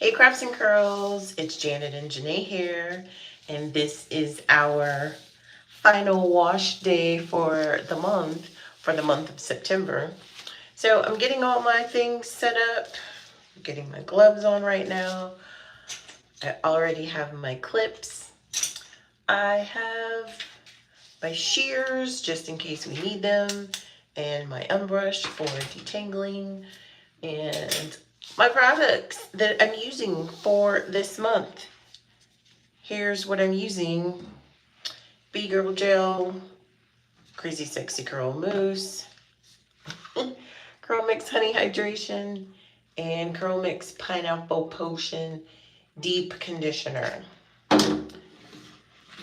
Hey Crafts and Curls, it's Janet and Janae here, and this is our final wash day for the month of September. So I'm getting all my things set up, I'm getting my gloves on right now. I already have my clips. I have my shears just in case we need them, and my unbrush for detangling, and my products that I'm using for this month. Here's what I'm using. B-Girl Gel, CrazySexyCurl Mousse, CurlMix Honey Hydration, and CurlMix Pineapple Potion Deep Conditioner.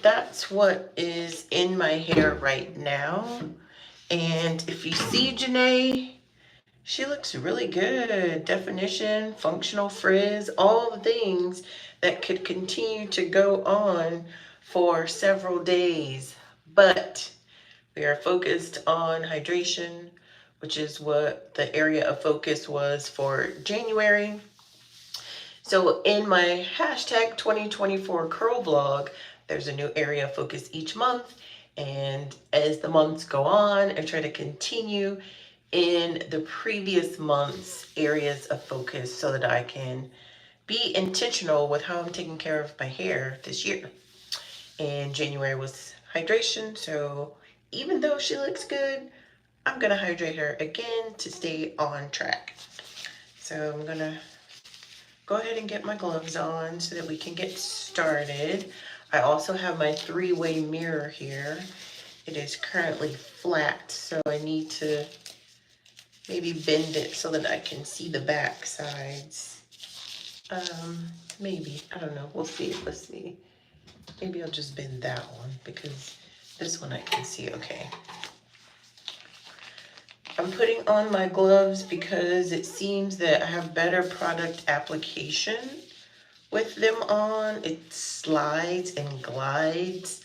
That's what is in my hair right now. And if you see Janae, she looks really good. Definition, functional frizz, all the things that could continue to go on for several days. But we are focused on hydration, which is what the area of focus was for January. So in my hashtag 2024 curl vlog, there's a new area of focus each month. And as the months go on, I try to continue in the previous month's areas of focus so that I can be intentional with how I'm taking care of my hair this year. And January was hydration, so even though she looks good, I'm gonna hydrate her again to stay on track. So I'm gonna go ahead and get my gloves on so that we can get started. I also have my three-way mirror here. It is currently flat, so I need to maybe bend it so that I can see the back sides. Maybe, I don't know, we'll see, let's see. Maybe I'll just bend that one because this one I can see okay. I'm putting on my gloves because it seems that I have better product application with them on. It slides and glides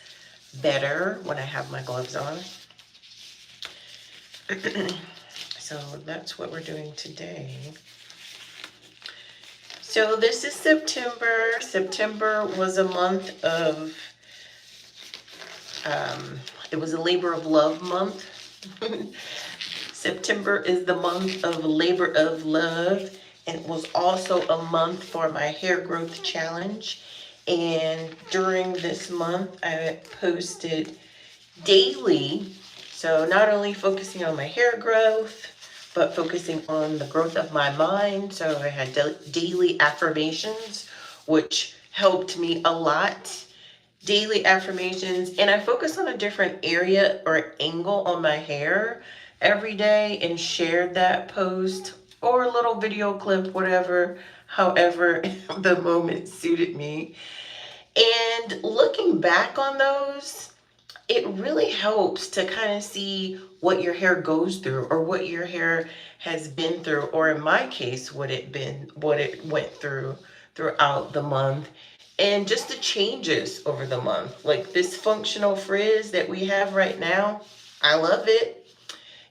better when I have my gloves on. So that's what we're doing today. So this is September. September was a month of, it was a labor of love month. September is the month of labor of love, and it was also a month for my hair growth challenge. And during this month, I posted daily. So not only focusing on my hair growth, but focusing on the growth of my mind. So I had daily affirmations, which helped me a lot. Daily affirmations, and I focused on a different area or angle on my hair every day and shared that post or a little video clip, whatever, however the moment suited me. And looking back on those, it really helps to kind of see what your hair goes through or what your hair has been through, or in my case, what it went through throughout the month, and just the changes over the month. Like this functional frizz that we have right now, I love it.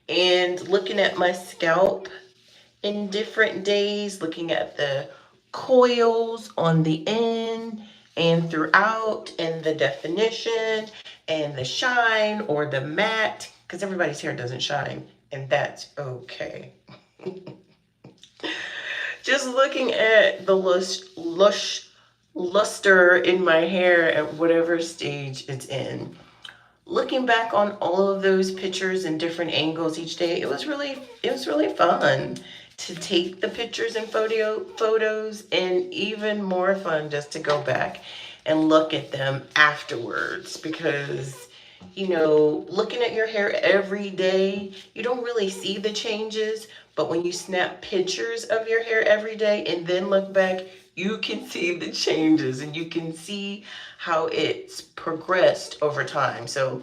And looking at my scalp in different days, looking at the coils on the end and throughout, and the definition and the shine or the matte, because everybody's hair doesn't shine, and that's okay. Just looking at the luster in my hair at whatever stage it's in. Looking back on all of those pictures and different angles each day, it was really fun to take the pictures and photos, and even more fun just to go back and look at them afterwards, because you know, looking at your hair every day, you don't really see the changes, but when you snap pictures of your hair every day and then look back, you can see the changes and you can see how it's progressed over time. So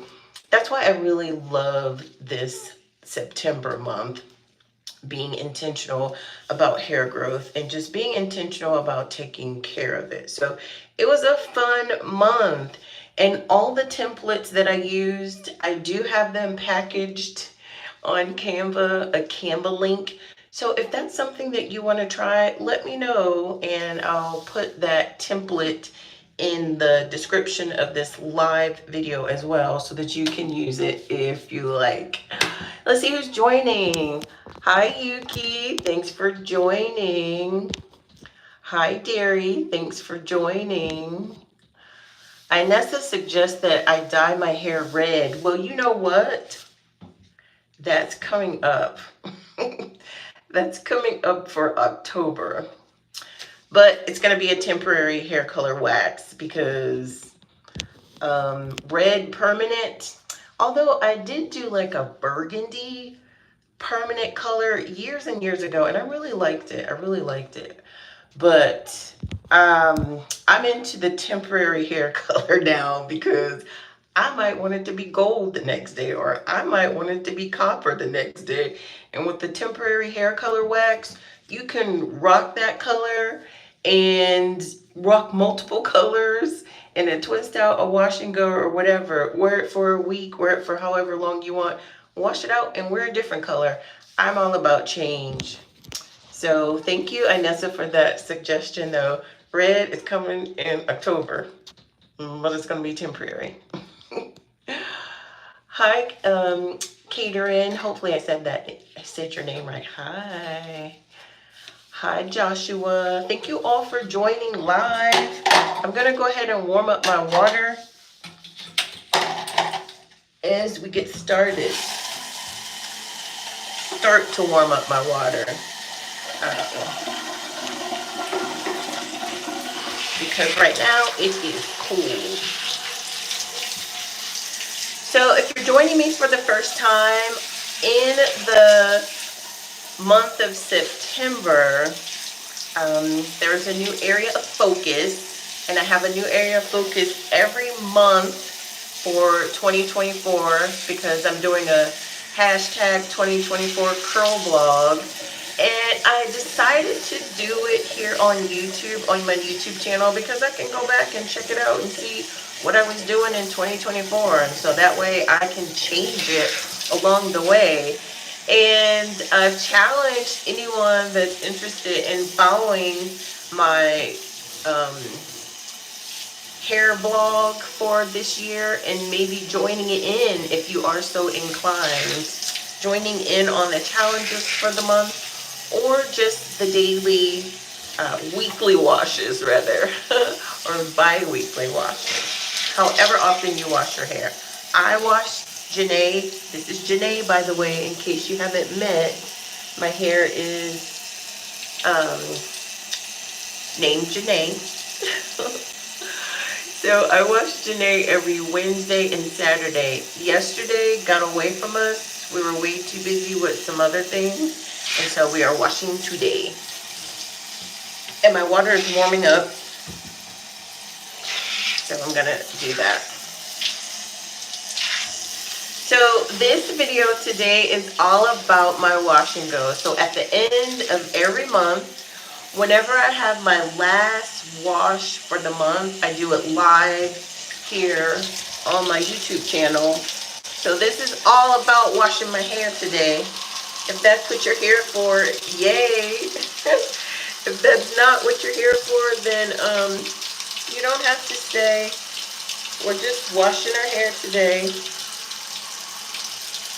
that's why I really love this September month, being intentional about hair growth and just being intentional about taking care of it. So it was a fun month, and all the templates that I used, I do have them packaged on Canva, a Canva link So if that's something that you want to try, let me know, and I'll put that template in the description of this live video as well so that you can use it if you like. Let's see who's joining. Hi Yuki, thanks for joining. Hi Derry, thanks for joining. Inessa suggests that I dye my hair red. Well, you know what? That's coming up. That's coming up for October. But it's going to be a temporary hair color wax because red permanent, although I did do like a burgundy permanent color years and years ago, and I really liked it. I really liked it. But I'm into the temporary hair color now because I might want it to be gold the next day, or I might want it to be copper the next day. And with the temporary hair color wax, you can rock that color and rock multiple colors and then twist out a wash and go or whatever. Wear it for a week, wear it for however long you want. Wash it out and wear a different color. I'm all about change. So thank you, Inessa, for that suggestion though. Red is coming in October, but it's going to be temporary. Hi, Catering. Hopefully I said your name right. Hi. Hi, Joshua. Thank you all for joining live. I'm going to go ahead and warm up my water as we get started. Start to warm up my water. Because right now it is cold. So if you're joining me for the first time, in the month of September, there's a new area of focus, and I have a new area of focus every month for 2024 because I'm doing a hashtag 2024 curl blog, and I decided to do it here on YouTube, on my YouTube channel, because I can go back and check it out and see what I was doing in 2024, and so that way I can change it along the way. And I've challenged anyone that's interested in following my hair blog for this year and maybe joining it in if you are so inclined. Joining in on the challenges for the month, or just the daily, weekly washes rather, or bi-weekly washes. However often you wash your hair. I wash Janae. This is Janae, by the way, in case you haven't met. My hair is named Janae. So I wash Janae every Wednesday and Saturday. Yesterday got away from us. We were way too busy with some other things, and so we are washing today. And my water is warming up, so I'm gonna do that. So this video today is all about my wash and go. So at the end of every month, whenever I have my last wash for the month, I do it live here on my YouTube channel. So this is all about washing my hair today. If that's what you're here for, yay. If that's not what you're here for, then you don't have to stay. We're just washing our hair today.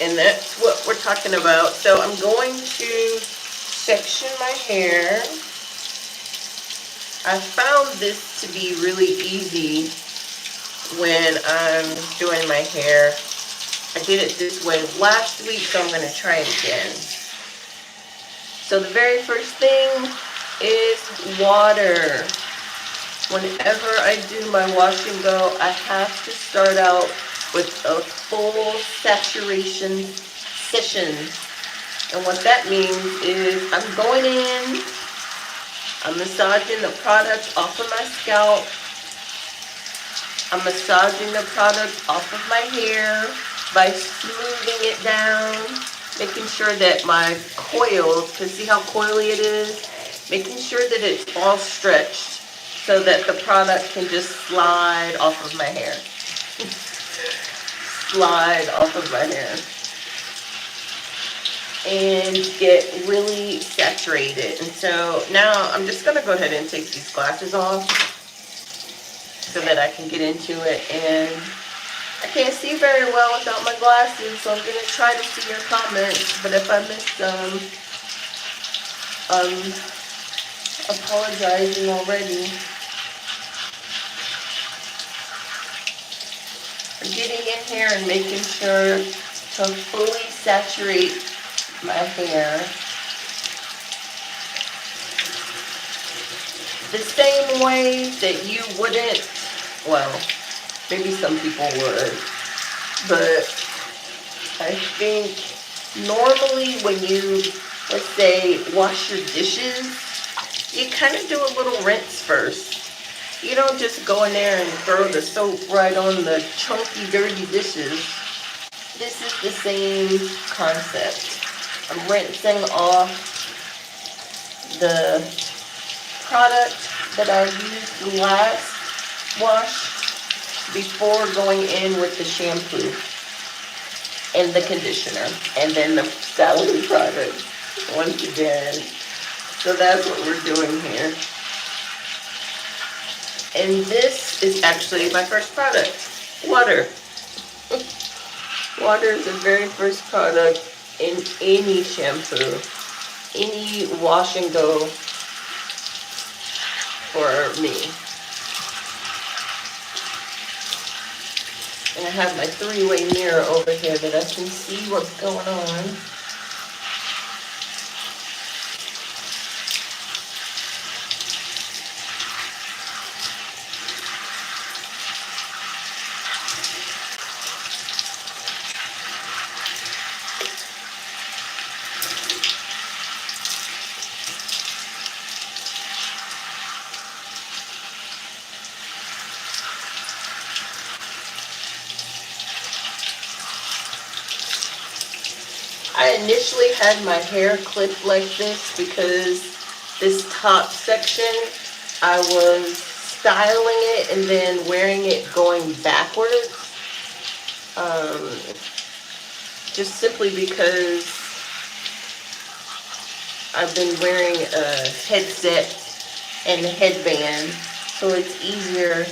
And that's what we're talking about. So I'm going to section my hair. I found this to be really easy when I'm doing my hair. I did it this way last week, so I'm going to try it again. So the very first thing is water. Whenever I do my wash and go, I have to start out with a full saturation session. And what that means is I'm going in, I'm massaging the product off of my scalp, I'm massaging the product off of my hair by smoothing it down, making sure that my coils, because see how coily it is? Making sure that it's all stretched so that the product can just slide off of my hair. Slide off of my hair. and get really saturated. And so now I'm just gonna go ahead and take these glasses off so that I can get into it. And I can't see very well without my glasses, so I'm gonna try to see your comments. But if I miss some, I'm apologizing already. I'm getting in here and making sure to fully saturate my hair. The same way that you wouldn't, well, maybe some people would, but I think normally when you, let's say, wash your dishes, you kind of do a little rinse first. You don't just go in there and throw the soap right on the chunky, dirty dishes. This is the same concept. I'm rinsing off the product that I used last wash before going in with the shampoo and the conditioner and then the styling product once again. So that's what we're doing here. And this is actually my first product, water. Water is the very first product in any shampoo, any wash and go for me. And I have my three-way mirror over here that I can see what's going on. I initially had my hair clipped like this because this top section, I was styling it and then wearing it going backwards. Just simply because I've been wearing a headset and a headband, so it's easier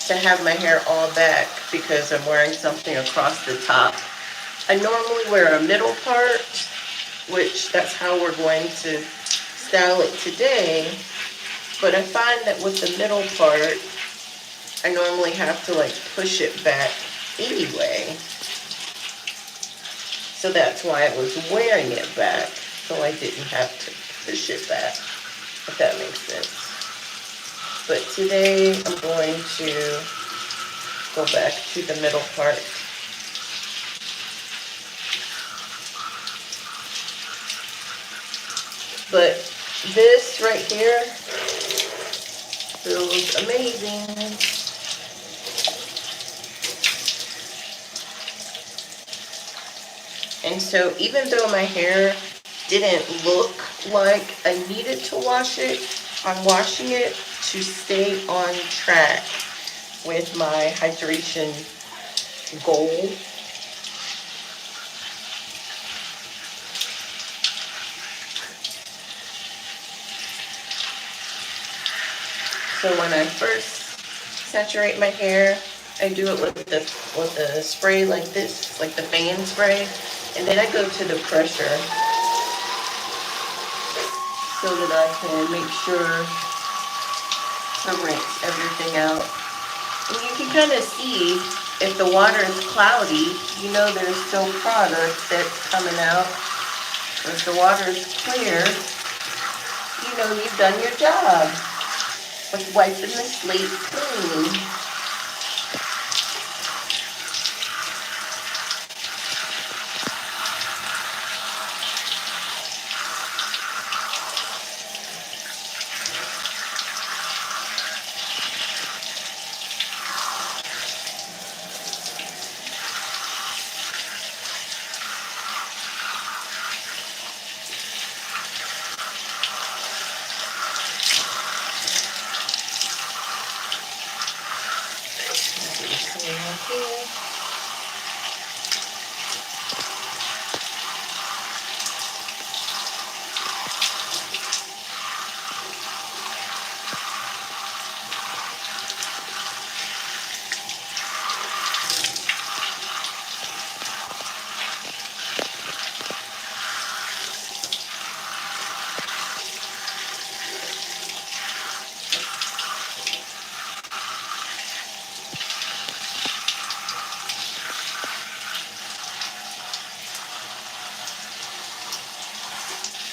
to have my hair all back because I'm wearing something across the top. I normally wear a middle part, which that's how we're going to style it today. But I find that with the middle part, I normally have to like push it back anyway. So that's why I was wearing it back, so I didn't have to push it back, if that makes sense. But today I'm going to go back to the middle part. But this right here feels amazing. And so even though my hair didn't look like I needed to wash it, I'm washing it to stay on track with my hydration goal. So when I first saturate my hair, I do it with the spray like this, like the fan spray, and then I go to the pressure so that I can make sure to rinse everything out. And you can kind of see if the water is cloudy, you know there's still product that's coming out. If the water is clear, you know you've done your job with wiping the slate clean.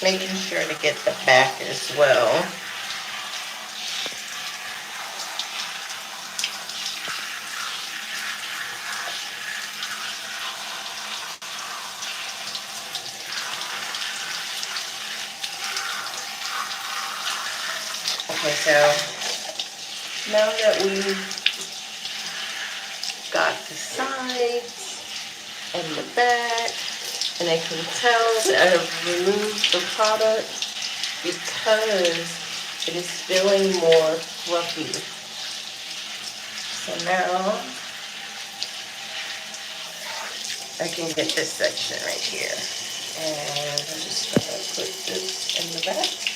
making sure to get the back as well. Okay, so now that we've got the sides and the back, and I can tell that I've removed the product because it is feeling more fluffy. So now I can get this section right here. And I'm just going to put this in the back.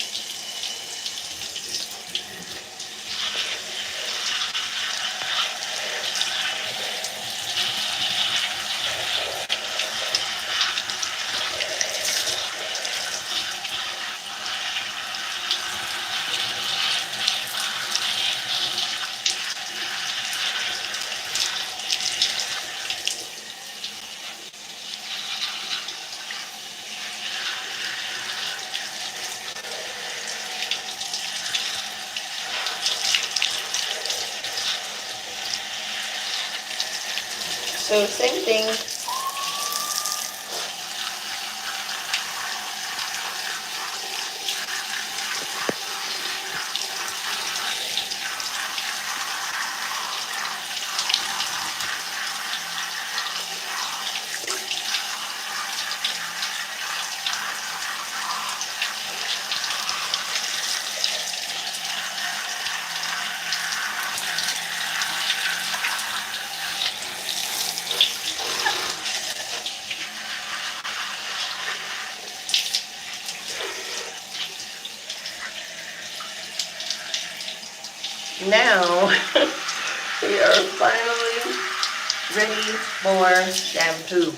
So same thing. Now we are finally ready for shampoo.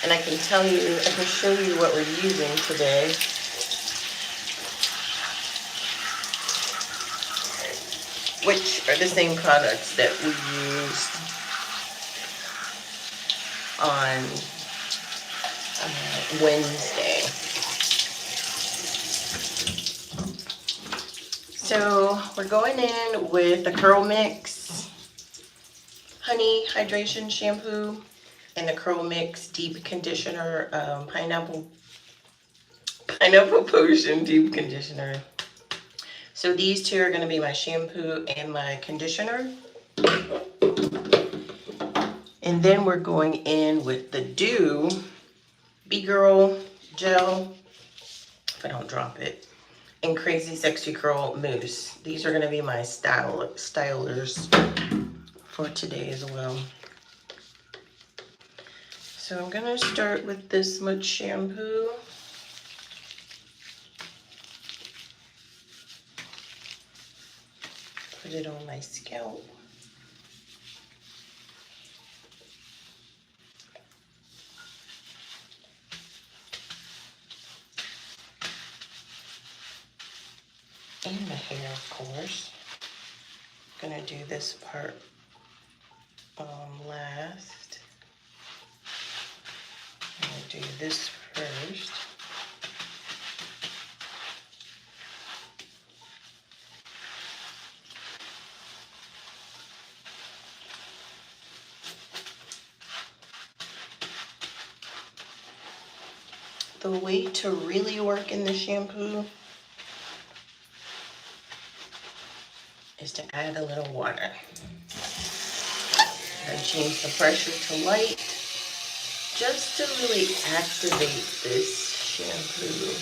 And I can show you what we're using today. Which are the same products that we used on Wednesday. So we're going in with the CurlMix Honey Hydration Shampoo and the CurlMix Deep Conditioner Pineapple Potion Deep Conditioner. So these two are going to be my shampoo and my conditioner. And then we're going in with the Doux B-Girl Gel, if I don't drop it, and CrazySexyCurl Mousse. These are going to be my stylers for today as well. So I'm going to start with this much shampoo. Put it on my scalp. And my hair, of course. I'm gonna do this part last. I'm gonna do this first. The way to really work in the shampoo is to add a little water. I change the pressure to light just to really activate this shampoo.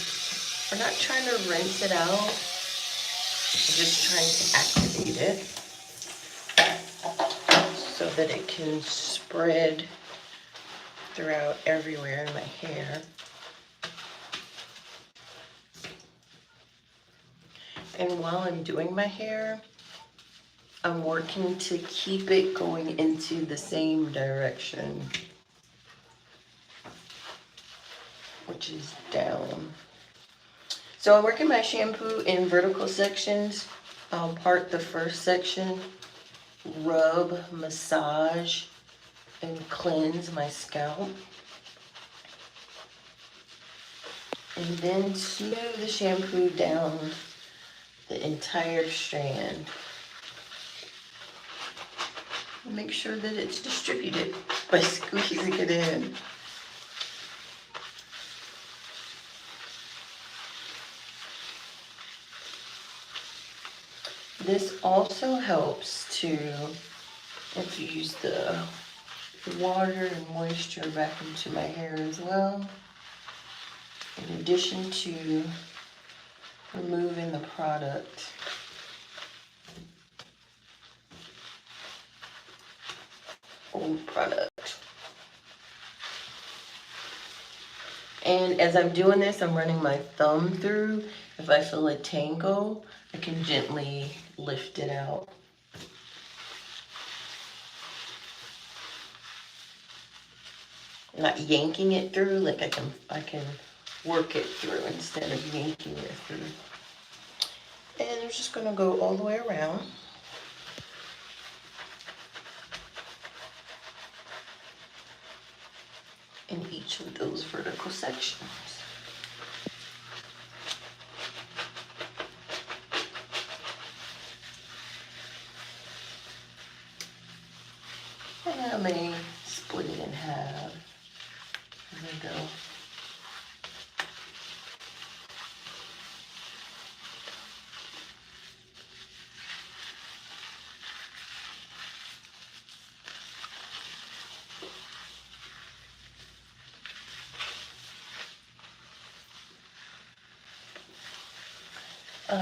We're not trying to rinse it out, we're just trying to activate it so that it can spread throughout everywhere in my hair. And while I'm doing my hair, I'm working to keep it going into the same direction, which is down. So I'm working my shampoo in vertical sections. I'll part the first section, rub, massage, and cleanse my scalp. And then smooth the shampoo down the entire strand. Make sure that it's distributed by squeezing it in. This also helps to infuse the water and moisture back into my hair as well, in addition to removing the product. Old product. And as I'm doing this, I'm running my thumb through. If I feel a tangle, I can gently lift it out. Not yanking it through, like I can work it through instead of yanking it through. And I'm just gonna go all the way around. In each of those vertical sections. And I may split it in half as I go.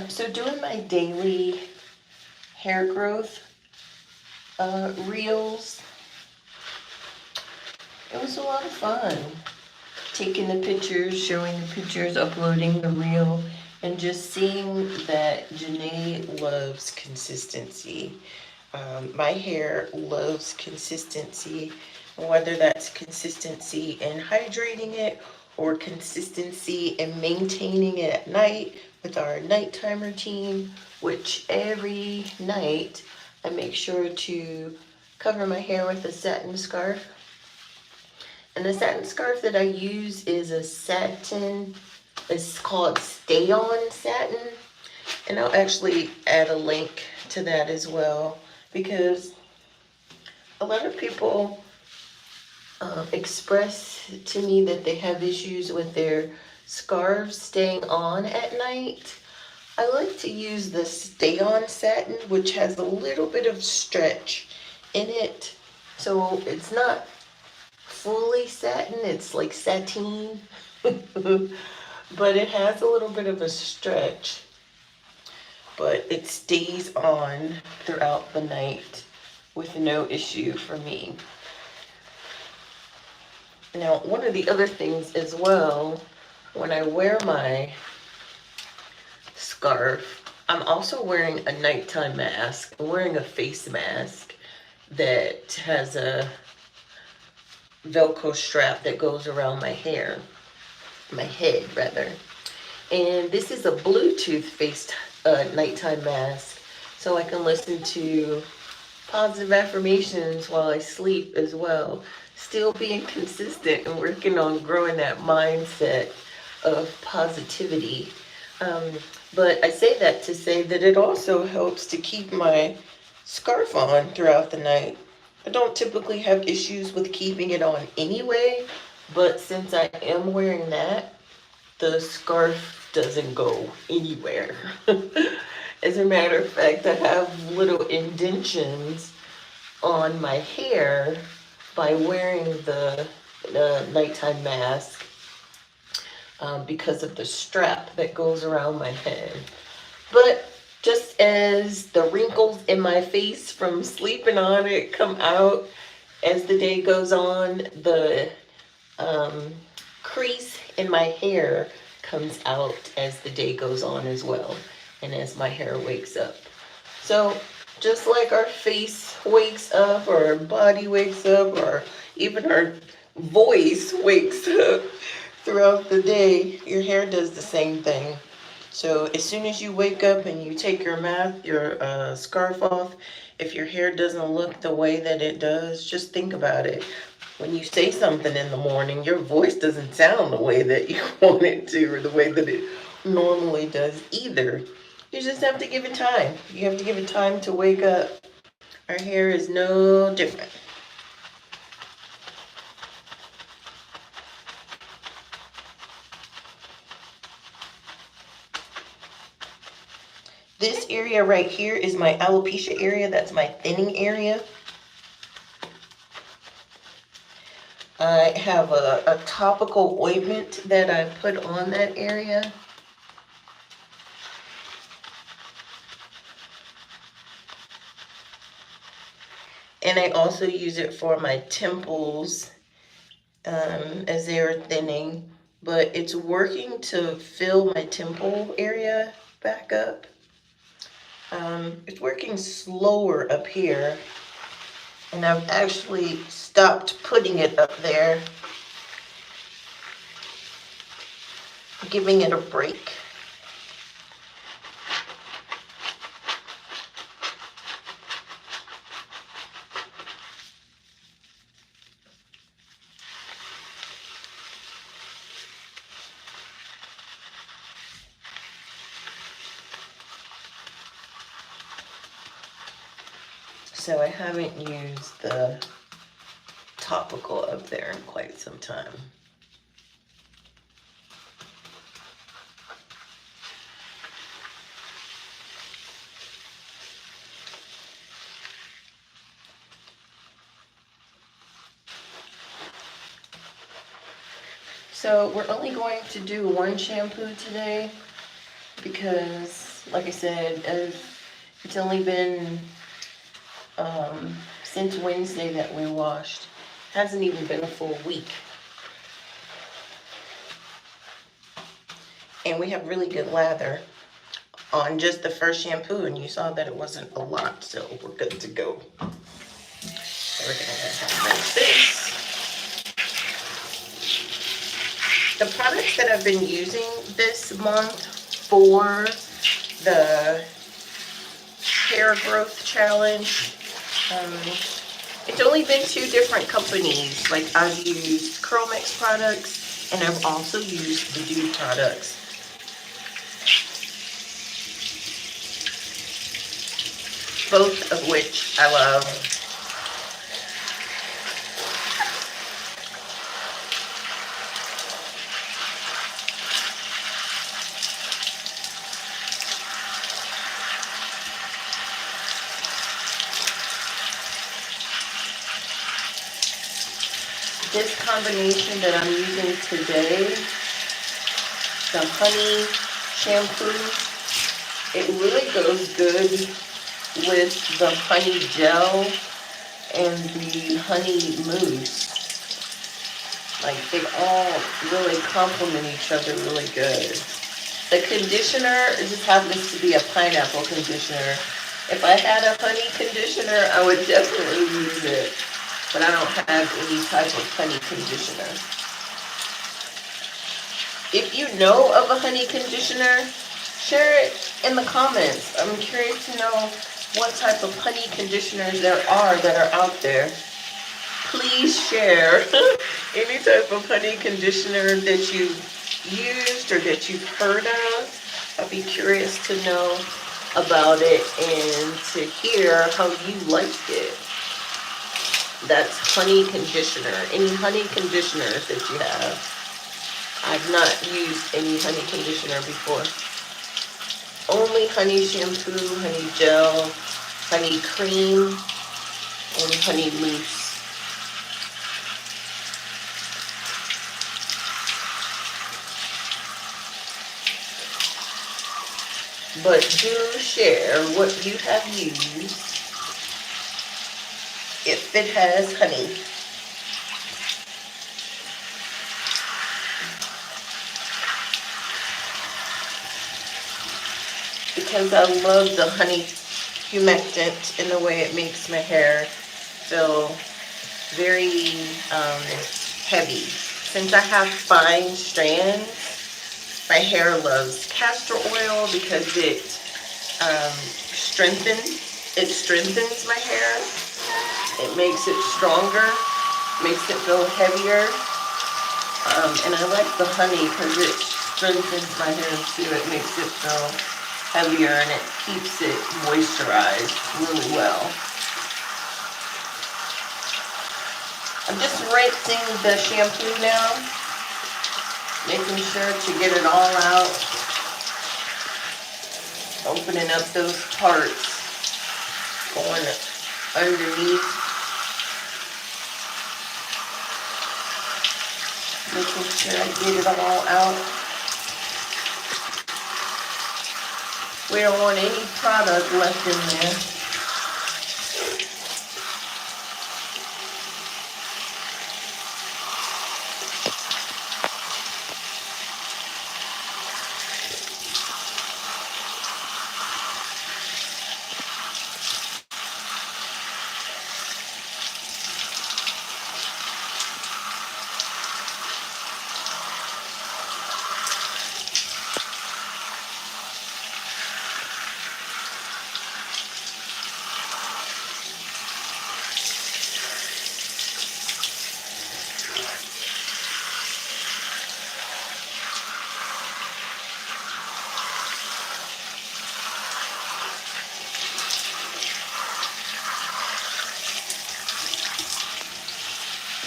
So doing my daily hair growth reels, it was a lot of fun. Taking the pictures, showing the pictures, uploading the reel, and just seeing that Janae loves consistency. My hair loves consistency, whether that's consistency in hydrating it or consistency in maintaining it at night with our nighttime routine, which every night I make sure to cover my hair with a satin scarf. And the satin scarf that I use is a satin, it's called Stay On Satin. And I'll actually add a link to that as well, because a lot of people express to me that they have issues with their scarves staying on at night. I like to use the Stay On Satin, which has a little bit of stretch in it. So it's not fully satin, it's like sateen, but it has a little bit of a stretch. But it stays on throughout the night with no issue for me. Now, one of the other things as well, when I wear my scarf, I'm also wearing a nighttime mask. I'm wearing a face mask that has a Velcro strap that goes around my hair, my head rather. And this is a Bluetooth face nighttime mask, so I can listen to positive affirmations while I sleep as well. Still being consistent and working on growing that mindset of positivity. But I say that to say that it also helps to keep my scarf on throughout the night. I don't typically have issues with keeping it on anyway, but since I am wearing that, the scarf doesn't go anywhere. As a matter of fact, I have little indentions on my hair by wearing the nighttime mask because of the strap that goes around my head. But just as the wrinkles in my face from sleeping on it come out as the day goes on, the crease in my hair comes out as the day goes on as well, and as my hair wakes up. So just like our face wakes up, or our body wakes up, or even our voice wakes up throughout the day, your hair does the same thing. So as soon as you wake up and you take your scarf off, if your hair doesn't look the way that it does, just think about it. when you say something in the morning, your voice doesn't sound the way that you want it to, or the way that it normally does either. You just have to give it time. You have to give it time to wake up. Our hair is no different. This area right here is my alopecia area. That's my thinning area. I have a topical ointment that I put on that area. And I also use it for my temples as they are thinning. But it's working to fill my temple area back up. It's working slower up here. And I've actually stopped putting it up there, giving it a break. So I haven't used the topical up there in quite some time. So we're only going to do one shampoo today because, like I said, it's only been since Wednesday that we washed. Hasn't even been a full week. And we have really good lather on just the first shampoo, and you saw that it wasn't a lot, so we're good to go. So we're gonna rinse this. The products that I've been using this month for the hair growth challenge, it's only been 2 different companies. Like, I've used CurlMix products and I've also used the Doux products. Both of which I love. This combination that I'm using today, the honey shampoo, it really goes good with the honey gel and the honey mousse. Like, they all really complement each other really good. The conditioner just happens to be a pineapple conditioner. If I had a honey conditioner, I would definitely use it. But I don't have any type of honey conditioner. If you know of a honey conditioner, share it in the comments. I'm curious to know what type of honey conditioners there are that are out there. Please share any type of honey conditioner that you've used or that you've heard of. I'd be curious to know about it and to hear how you liked it. That's honey conditioner. Any honey conditioners that you have. I've not used any honey conditioner before. Only honey shampoo, honey gel, honey cream, and honey mousse. But do share what you have used if it has honey. Because I love the honey humectant in the way it makes my hair feel very heavy. Since I have fine strands, my hair loves castor oil because it strengthens my hair. It makes it stronger. makes it feel heavier. And I like the honey because it strengthens my hair too. It makes it feel heavier and it keeps it moisturized really well. I'm just rinsing the shampoo now, making sure to get it all out, opening up those parts, going underneath, making sure I get it all out. We don't want any product left in there.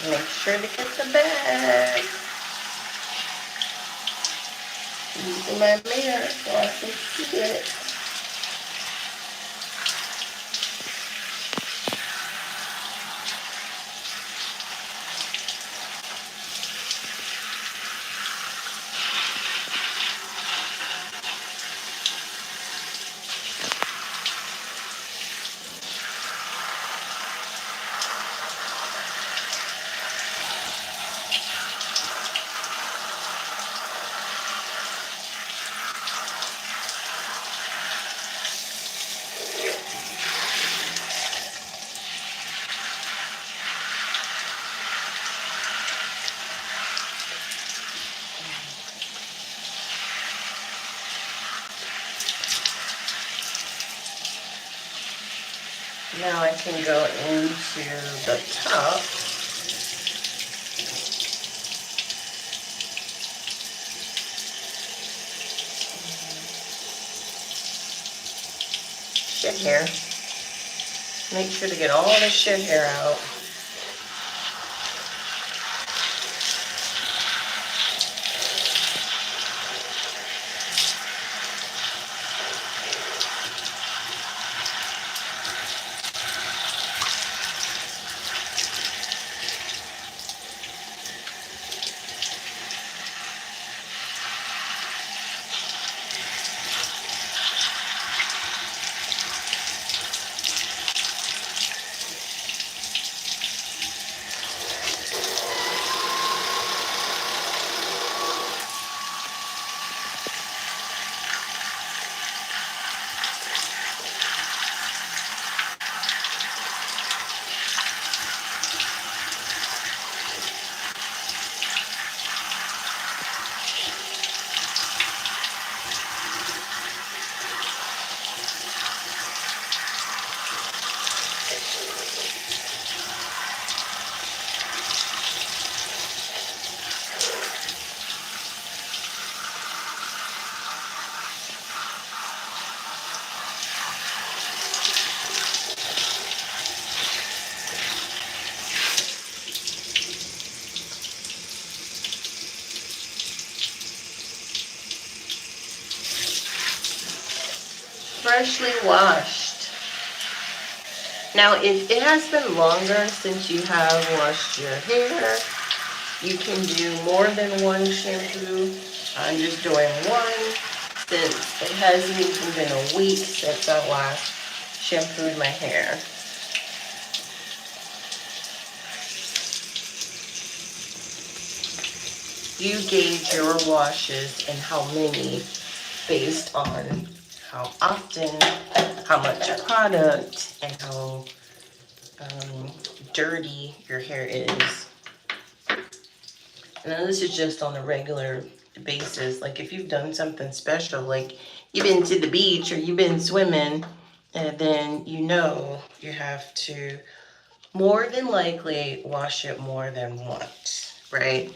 Make sure to get the bag. Using my mirror so I can see it. Now I can go into the top. Shed hair. Make sure to get all the shed hair out. Freshly washed. Now, if it has been longer since you have washed your hair, you can do more than one shampoo. I'm just doing one since it hasn't even been a week since I last shampooed my hair. You gauge your washes and how many based on how often, how much product, and how dirty your hair is. Now this is just on a regular basis. Like if you've done something special, like you've been to the beach or you've been swimming, and then you know you have to more than likely wash it more than once, right?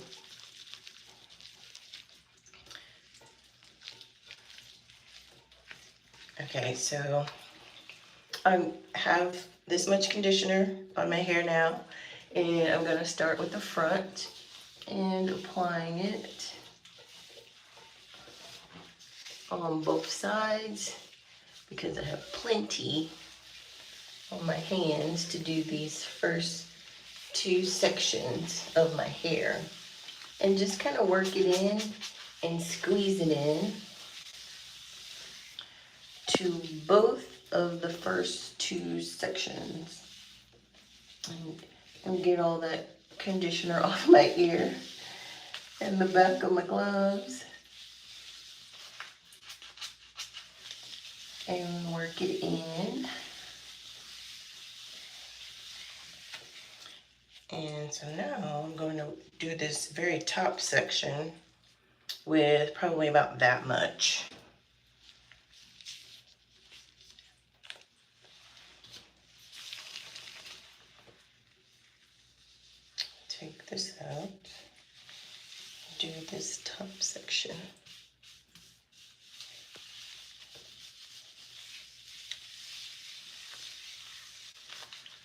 Okay, so I have this much conditioner on my hair now, and I'm gonna start with the front and applying it on both sides because I have plenty on my hands to do these first two sections of my hair, and just kind of work it in and squeeze it in to both of the first two sections and get all that conditioner off my ear and the back of my gloves and work it in. And so now I'm going to do this very top section with probably about that much. Take this out, do this top section.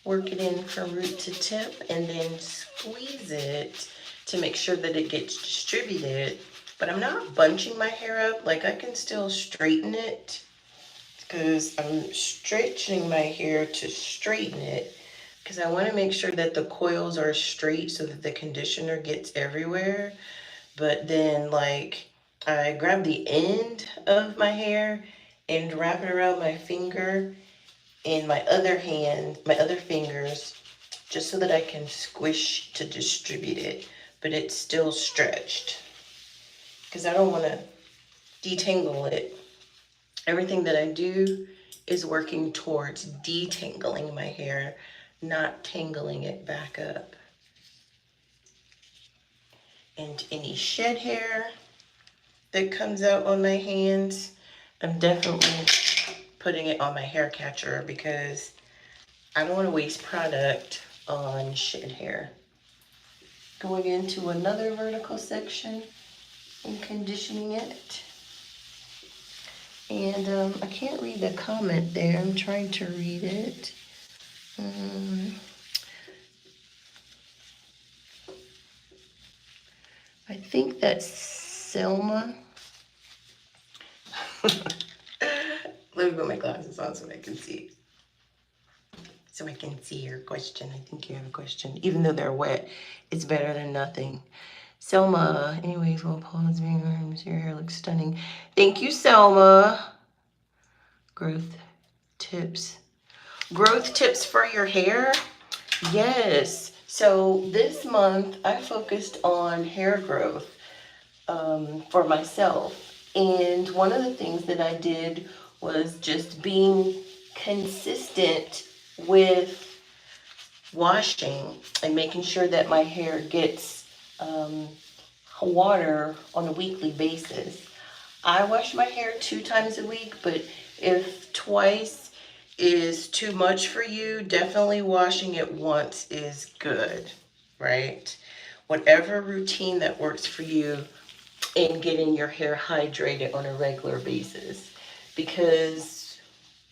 Work it in from root to tip and then squeeze it to make sure that it gets distributed. But I'm not bunching my hair up, like I can still straighten it because I'm stretching my hair to straighten it because I want to make sure that the coils are straight so that the conditioner gets everywhere. But then like I grab the end of my hair and wrap it around my finger and my other hand, my other fingers, just so that I can squish to distribute it, but it's still stretched because I don't want to detangle it. Everything that I do is working towards detangling my hair, not tangling it back up. And any shed hair that comes out on my hands, I'm definitely putting it on my hair catcher because I don't want to waste product on shed hair. Going into another vertical section and conditioning it. And I can't read the comment there. I'm trying to read it. I think that's Selma. Let me put my glasses on so I can see. So I can see your question. I think you have a question. Even though they're wet, it's better than nothing. Selma, anyways, well, pause being arms. Your hair looks stunning. Thank you, Selma. Growth tips. Growth tips for your hair? Yes. So this month I focused on hair growth for myself. And one of the things that I did was just being consistent with washing and making sure that my hair gets water on a weekly basis. I wash my hair 2 times a week, but if twice is too much for you, definitely washing it once is good, right? Whatever routine that works for you in getting your hair hydrated on a regular basis, because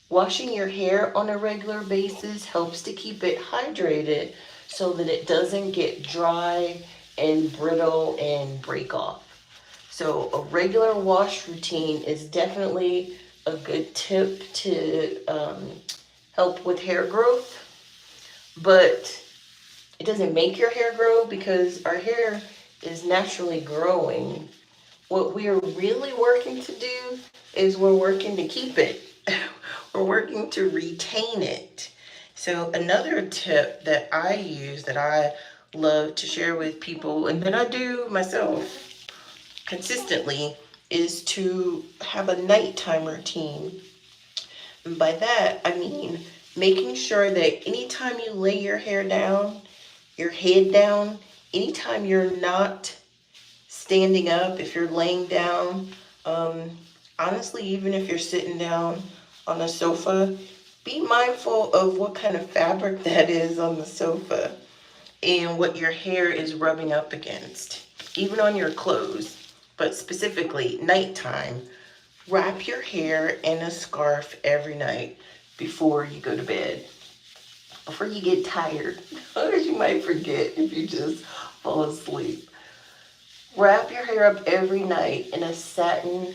washing your hair on a regular basis helps to keep it hydrated so that it doesn't get dry and brittle and break off. So a regular wash routine is definitely a good tip to help with hair growth, but it doesn't make your hair grow because our hair is naturally growing. What we are really working to do is we're working to keep it. We're working to retain it. So another tip that I use that I love to share with people and that I do myself consistently is to have a nighttime routine. And by that, I mean making sure that anytime you lay your hair down, your head down, anytime you're not standing up, if you're laying down, honestly, even if you're sitting down on a sofa, be mindful of what kind of fabric that is on the sofa and what your hair is rubbing up against, even on your clothes, but specifically nighttime. Wrap your hair in a scarf every night before you go to bed, before you get tired, because you might forget if you just fall asleep. Wrap your hair up every night in a satin.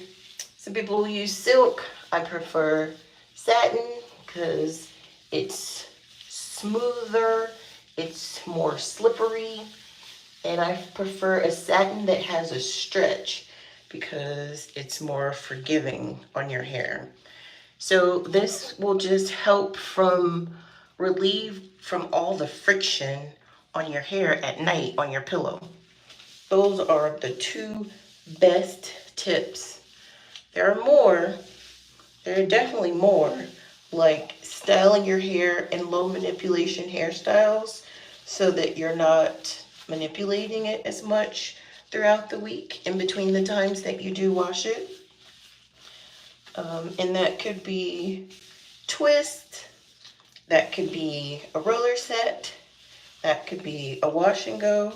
Some people will use silk. I prefer satin because it's smoother, it's more slippery, and I prefer a satin that has a stretch because it's more forgiving on your hair. So this will just help relieve from all the friction on your hair at night on your pillow. Those are the two best tips. There are more. There are definitely more, like styling your hair in low manipulation hairstyles so that you're not manipulating it as much throughout the week in between the times that you do wash it. And that could be twist, that could be a roller set, that could be a wash and go.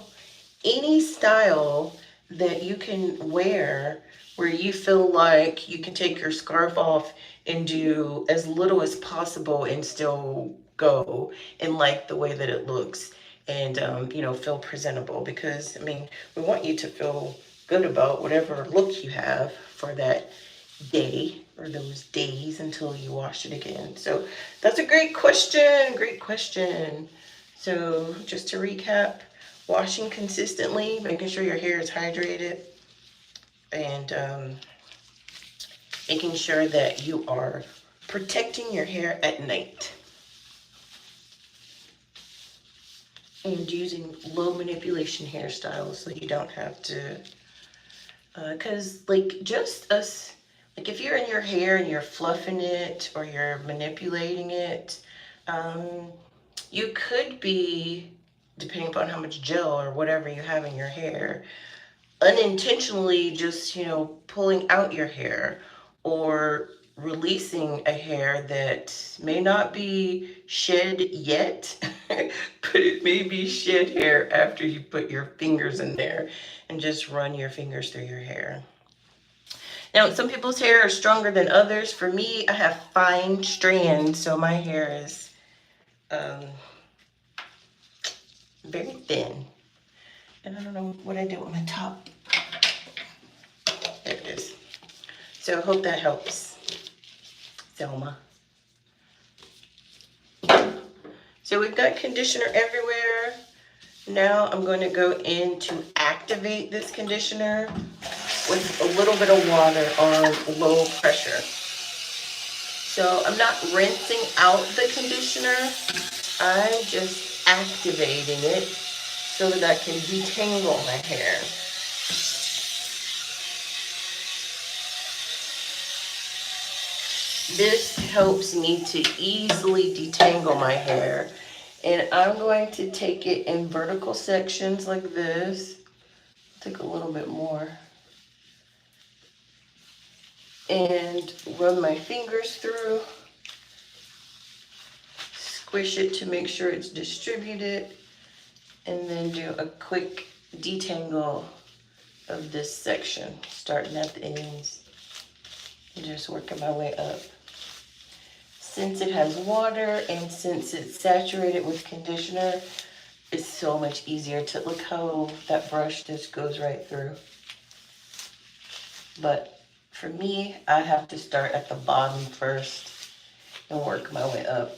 Any style that you can wear where you feel like you can take your scarf off and do as little as possible and still go and like the way that it looks and, feel presentable. Because, I mean, we want you to feel good about whatever look you have for that day or those days until you wash it again. So that's a great question. Great question. So just to recap, washing consistently, making sure your hair is hydrated, and making sure that you are protecting your hair at night. And using low manipulation hairstyles so you don't have to, because if you're in your hair and you're fluffing it or you're manipulating it, you could be, depending upon how much gel or whatever you have in your hair, unintentionally just, pulling out your hair or releasing a hair that may not be shed yet, but it may be shed hair after you put your fingers in there and just run your fingers through your hair. Now, some people's hair are stronger than others. For me, I have fine strands, so my hair is very thin. And I don't know what I did with my top. There it is. So I hope that helps, Selma. So we've got conditioner everywhere. Now I'm going to go in to activate this conditioner with a little bit of water on low pressure. So I'm not rinsing out the conditioner. I'm just activating it so that I can detangle my hair. This helps me to easily detangle my hair. And I'm going to take it in vertical sections like this. Take a little bit more. And run my fingers through. Squish it to make sure it's distributed. And then do a quick detangle of this section, starting at the ends. And just working my way up. Since it has water and since it's saturated with conditioner, it's so much easier to, look how that brush just goes right through. But for me, I have to start at the bottom first and work my way up.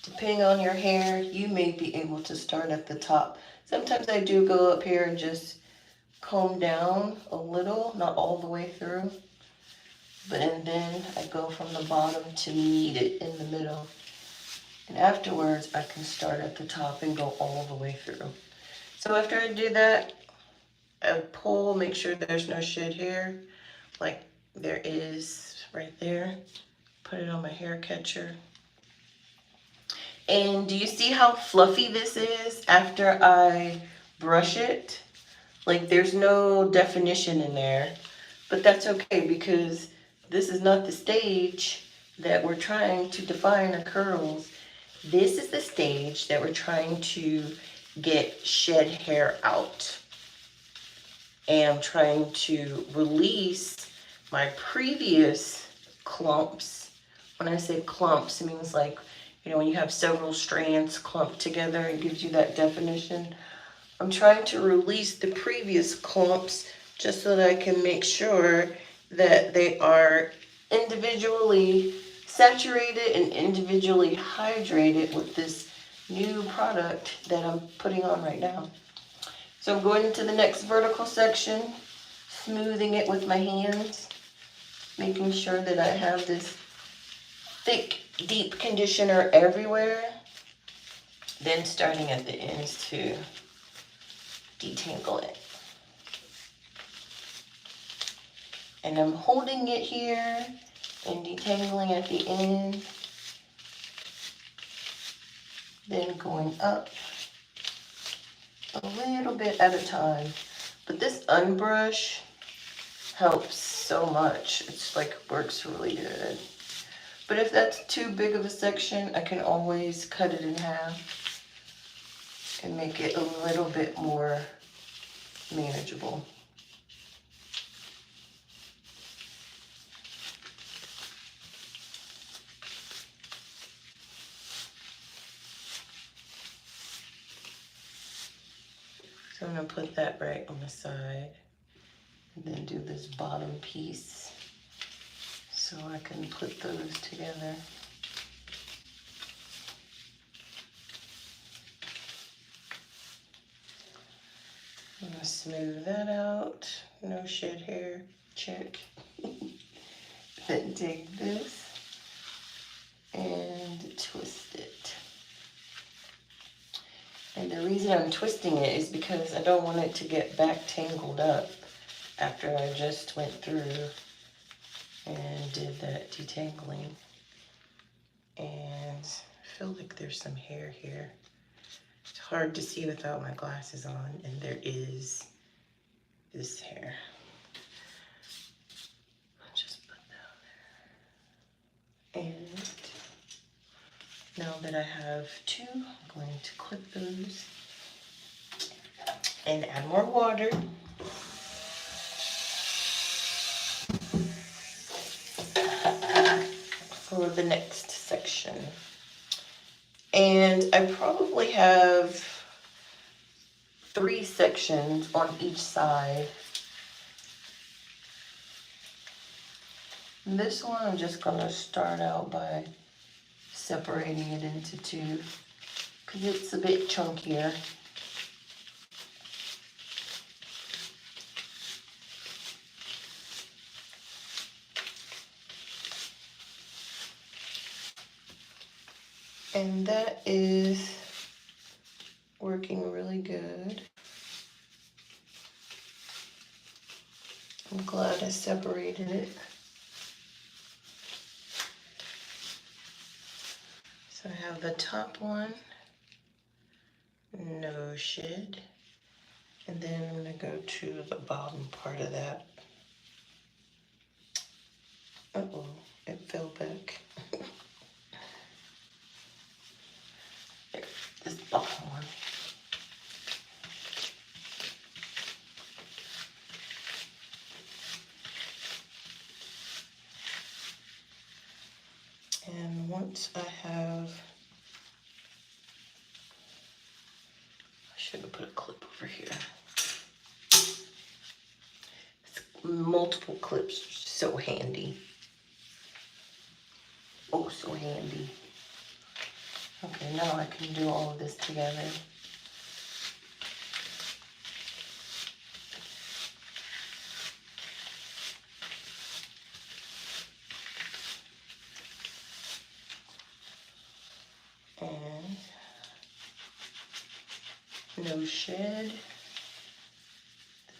Depending on your hair, you may be able to start at the top. Sometimes I do go up here and just comb down a little, not all the way through. And then I go from the bottom to meet it in the middle. And afterwards, I can start at the top and go all the way through. So after I do that, I pull, make sure there's no shed hair, like there is right there. Put it on my hair catcher. And do you see how fluffy this is after I brush it? Like there's no definition in there, but that's okay because this is not the stage that we're trying to define our curls, this is the stage that we're trying to get shed hair out. And I'm trying to release my previous clumps. When I say clumps, it means like, you know, when you have several strands clumped together, it gives you that definition. I'm trying to release the previous clumps just so that I can make sure that they are individually saturated and individually hydrated with this new product that I'm putting on right now. So I'm going into the next vertical section, smoothing it with my hands, making sure that I have this thick, deep conditioner everywhere. Then starting at the ends to detangle it. And I'm holding it here and detangling at the end. Then going up a little bit at a time. But this unbrush helps so much. It's like works really good. But if that's too big of a section, I can always cut it in half and make it a little bit more manageable. So I'm going to put that right on the side and then do this bottom piece so I can put those together. I'm going to smooth that out. No shed hair. Check. Then take this and twist it. And the reason I'm twisting it is because I don't want it to get back tangled up after I just went through and did that detangling. And I feel like there's some hair here. It's hard to see without my glasses on, and there is this hair. I'll just put that on there. And now that I have two, I'm going to clip those and add more water. For the next section. And I probably have 3 sections on each side. And this one I'm just gonna start out by separating it into 2 because it's a bit chunkier. And that is working really good. I'm glad I separated it. So I have the top one, no shed, and then I'm gonna go to the bottom part of that. Uh-oh, it fell back. There, this bottom one. And once I have, I should have put a clip over here. Multiple clips are so handy. Oh, so handy. Okay, now I can do all of this together. And no shed.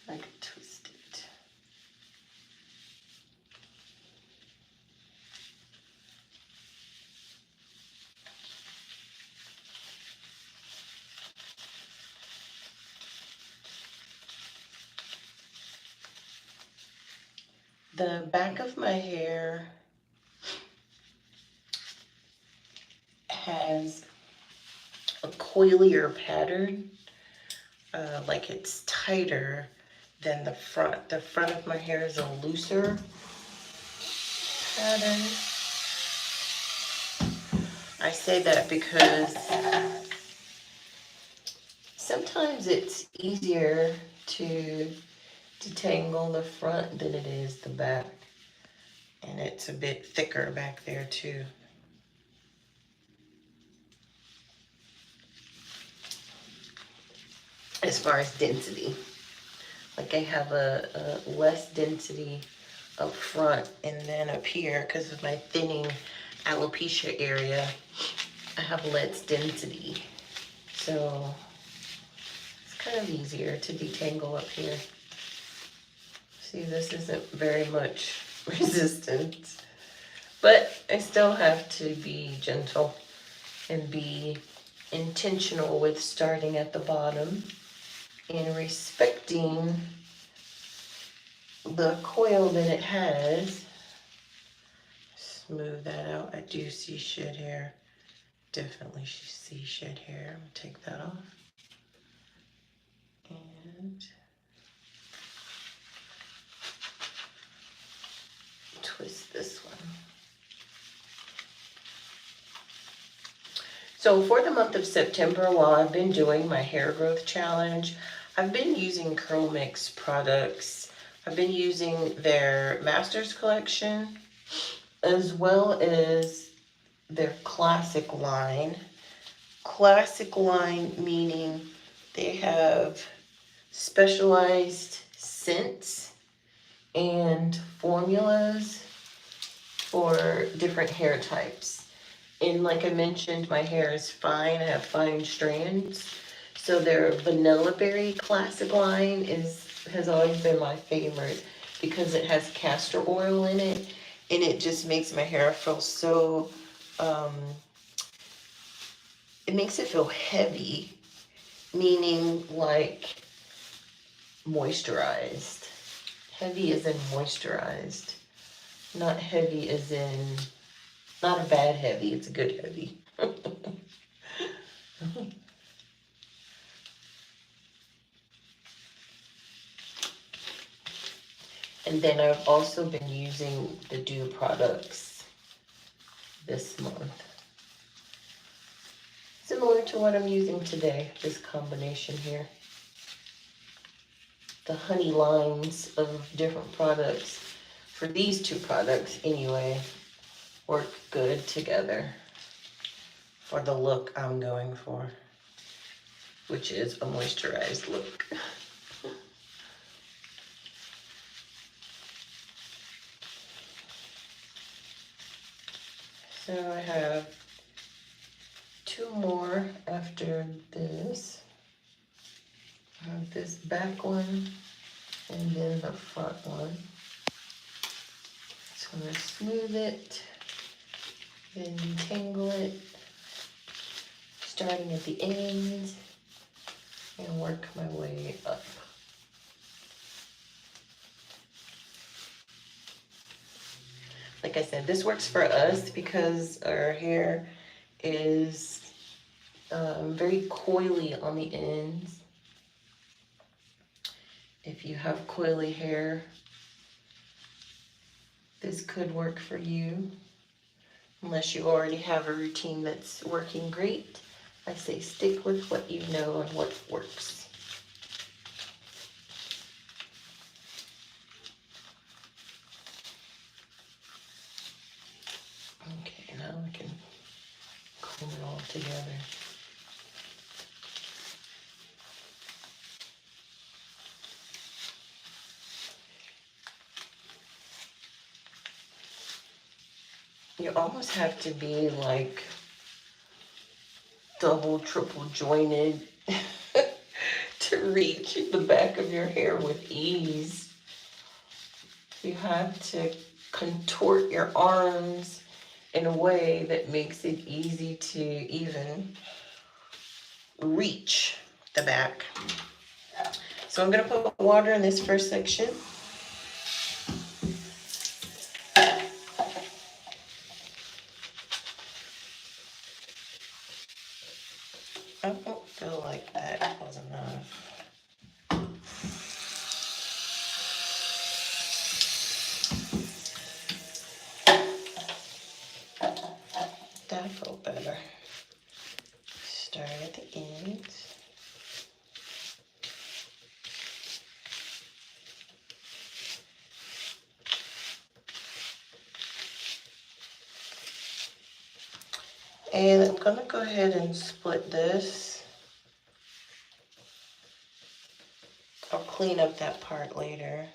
I can twist it. The back of my hair has a coilier pattern, like it's tighter than the front. The front of my hair is a looser pattern. I say that because sometimes it's easier to detangle the front than it is the back. And it's a bit thicker back there too. As far as density. Like I have a less density up front, and then up here, because of my thinning alopecia area, I have less density. So it's kind of easier to detangle up here. See, this isn't very much resistance, but I still have to be gentle and be intentional with starting at the bottom and respecting the coil that it has. Smooth that out. I do see shed hair. Definitely see shed hair. I'm gonna take that off. And twist this one. So for the month of September, while I've been doing my hair growth challenge, I've been using CurlMix products. I've been using their Masters collection as well as their classic line. Classic line meaning they have specialized scents and formulas for different hair types. And like I mentioned, my hair is fine. I have fine strands. So their vanilla berry classic line has always been my favorite because it has castor oil in it, and it just makes my hair feel so, it makes it feel heavy, meaning like moisturized. Heavy as in moisturized. Not heavy as in, not a bad heavy, it's a good heavy. And then I've also been using the Doux products this month. Similar to what I'm using today, this combination here. The honey lines of different products, for these two products anyway, work good together for the look I'm going for, which is a moisturized look. So I have two more after this. I have this back one and then the front one. So I'm going to smooth it, then detangle it, starting at the ends, and work my way up. Like I said, this works for us because our hair is very coily on the ends. If you have coily hair, this could work for you. Unless you already have a routine that's working great, I say stick with what you know and what works. Okay, now I can comb it all together. You almost have to be like double, triple jointed to reach the back of your hair with ease. You have to contort your arms in a way that makes it easy to even reach the back. So I'm going to put water in this first section. That felt better. Start at the end. And I'm gonna go ahead and split this. I'll clean up that part later.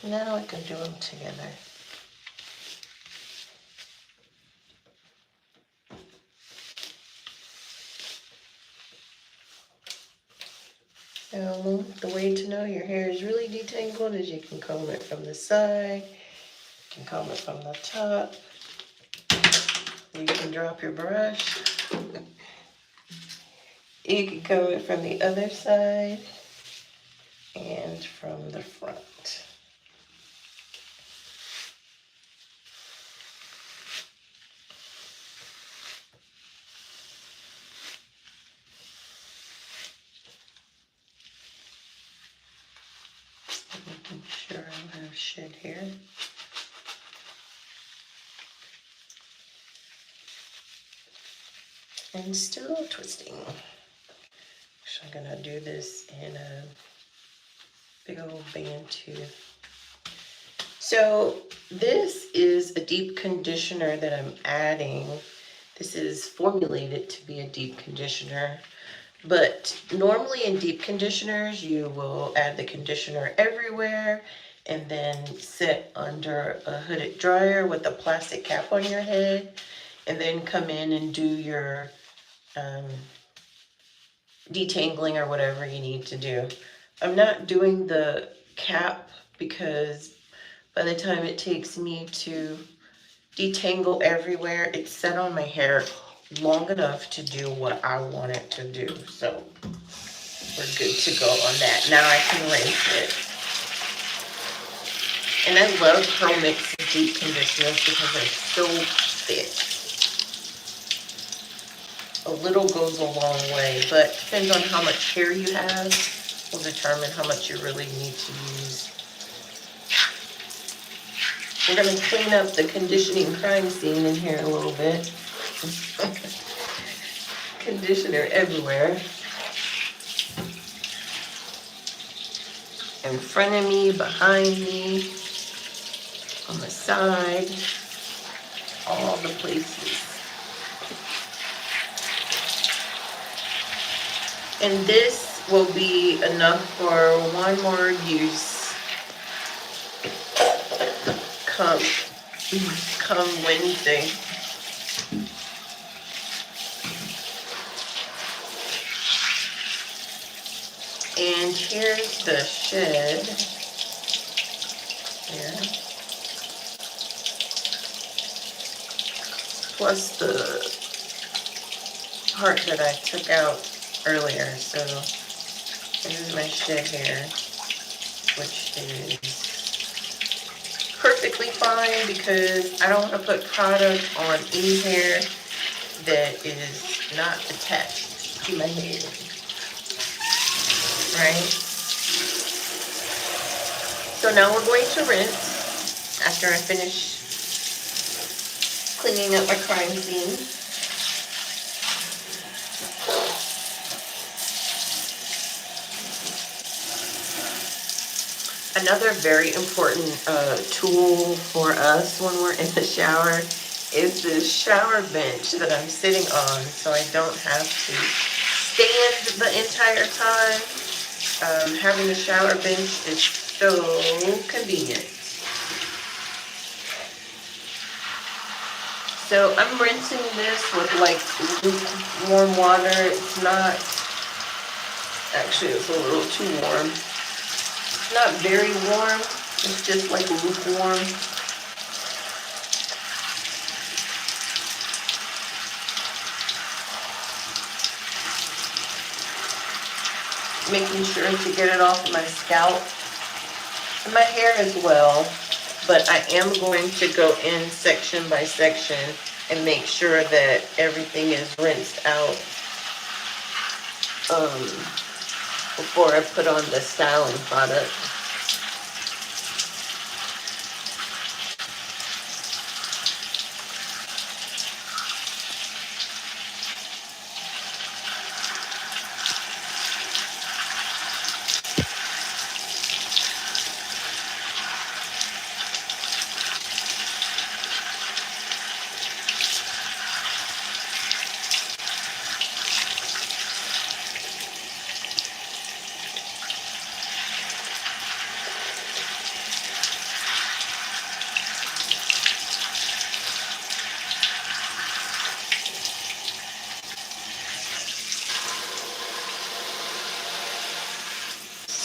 Now I can do them together. The way to know your hair is really detangled is you can comb it from the side, you can comb it from the top, you can drop your brush, you can comb it from the other side and from the front. Making sure I don't have shit here. And still twisting. So I'm gonna do this in a big old band too. So this is a deep conditioner that I'm adding. This is formulated to be a deep conditioner, but normally in deep conditioners, you will add the conditioner everywhere and then sit under a hooded dryer with a plastic cap on your head, and then come in and do your detangling or whatever you need to do. I'm not doing the cap because by the time it takes me to detangle everywhere, it's set on my hair long enough to do what I want it to do. So we're good to go on that. Now I can rinse it. And I love CurlMix deep conditioners because they're so thick. A little goes a long way, but depends on how much hair you have will determine how much you really need to use. We're going to clean up the conditioning crime scene in here a little bit. Conditioner everywhere. In front of me, behind me, on the side, all the places. And this will be enough for one more use come Wednesday. And here's the shed. Here. Plus the part that I took out earlier. So here's my shed hair, which is perfectly fine because I don't want to put product on any hair that is not attached to my head. Right? So now we're going to rinse after I finish cleaning up my crime scene. Another very important tool for us when we're in the shower is this shower bench that I'm sitting on, so I don't have to stand the entire time. Having a shower bench is so convenient. So I'm rinsing this with like lukewarm water. It's not, actually it's a little too warm. It's not very warm, it's just like lukewarm. Making sure to get it off my scalp. my hair as well, but I am going to go in section by section and make sure that everything is rinsed out before I put on the styling product.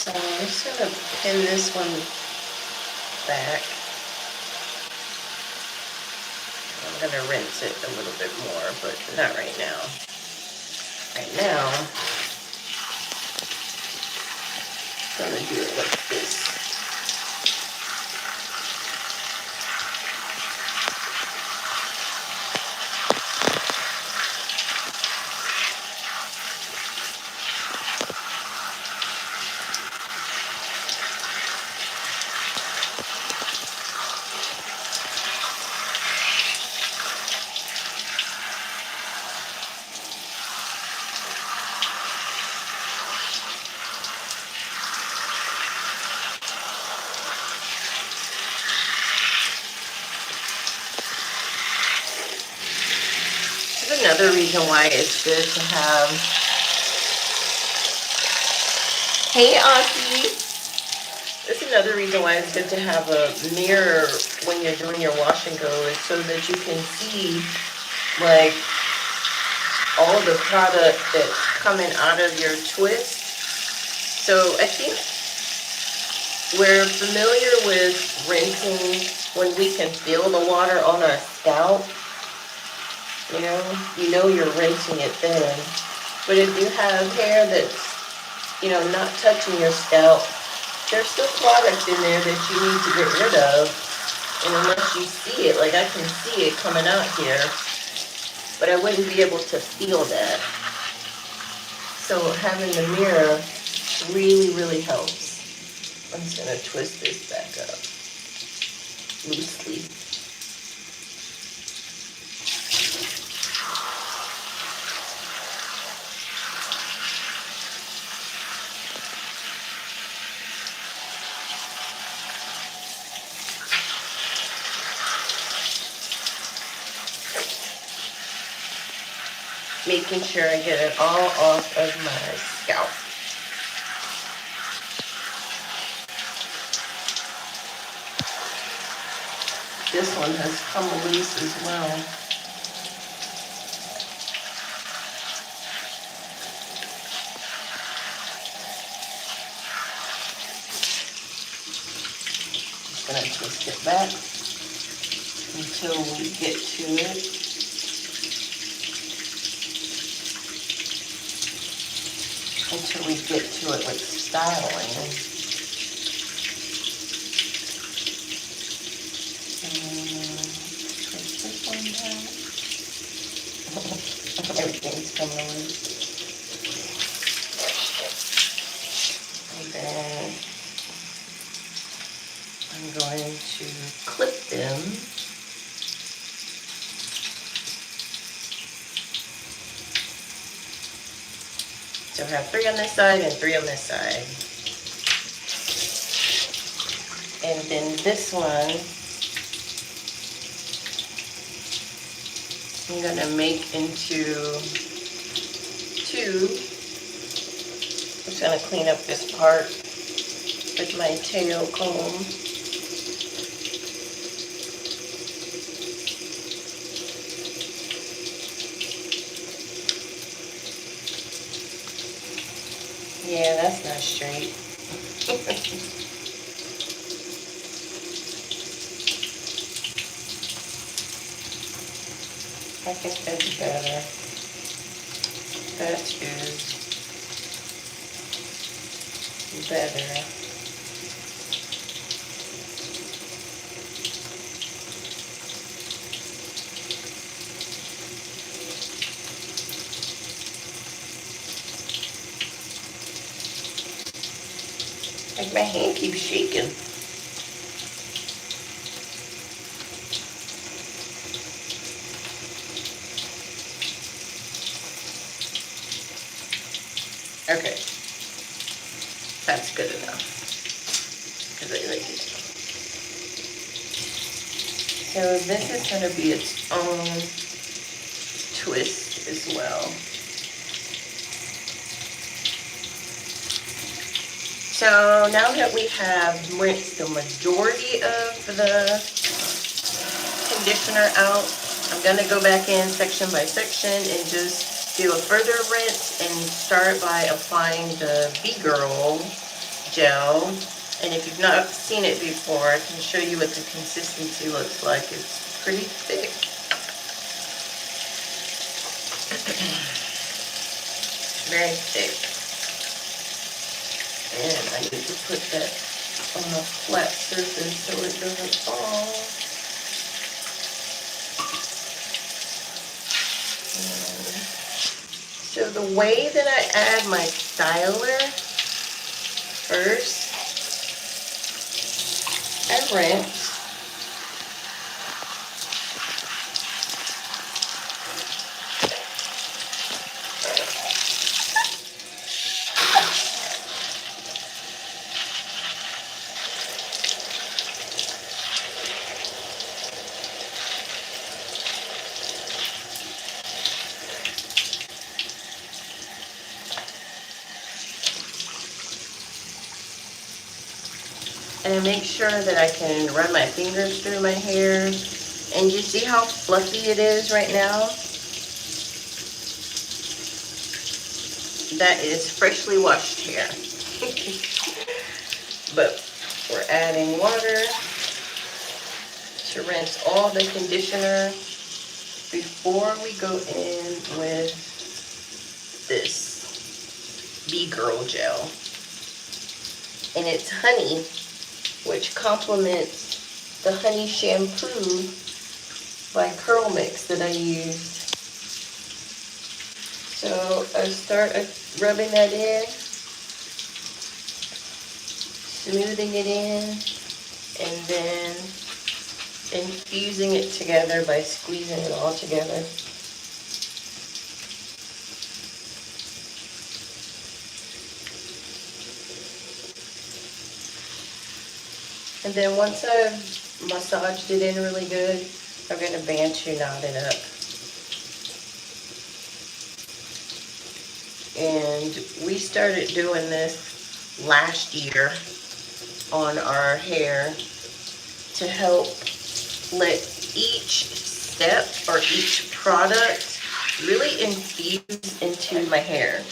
So I'm just going to pin this one back. I'm going to rinse it a little bit more, but not right now. Right now, I'm going to do it like this. Another reason why it's good to have, hey Auntie, that's another reason why it's good to have a mirror when you're doing your wash and go, is so that you can see like all the product that's coming out of your twist. So I think we're familiar with rinsing when we can feel the water on our scalp. You know you're rinsing it then. But if you have hair that's, not touching your scalp, there's still product in there that you need to get rid of. And unless you see it, like I can see it coming out here, but I wouldn't be able to feel that. So having the mirror really, really helps. I'm just going to twist this back up loosely. Making sure I get it all off of my scalp. This one has come loose as well. Just gonna twist it back until we get to it. Until we get to it with styling. Twist this one down. Everything's coming loose. And then I'm going to clip them. So I have 3 on this side and 3 on this side. And then this one, I'm gonna make into 2. I'm just gonna clean up this part with my tail comb. Yeah, that's not straight. I think that's better. That is better. My hand keeps shaking. Okay, that's good enough, because I like it. So this is going to be its own twist as well. So now that we have rinsed the majority of the conditioner out, I'm going to go back in section by section and just do a further rinse and start by applying the B-Girl gel. And if you've not seen it before, I can show you what the consistency looks like. It's pretty thick. Very thick. And I need to put that on a flat surface so it doesn't fall. So the way that I add my styler, first, I rinse. And I make sure that I can run my fingers through my hair. And you see how fluffy it is right now? That is freshly washed hair. But we're adding water to rinse all the conditioner before we go in with this B-Girl gel. And it's honey, which complements the honey shampoo by CurlMix that I used. So I start rubbing that in, smoothing it in, and then infusing it together by squeezing it all together. And then once I've massaged it in really good, I'm going to Bantu knot it up. And we started doing this last year on our hair to help let each step or each product really infuse into my hair.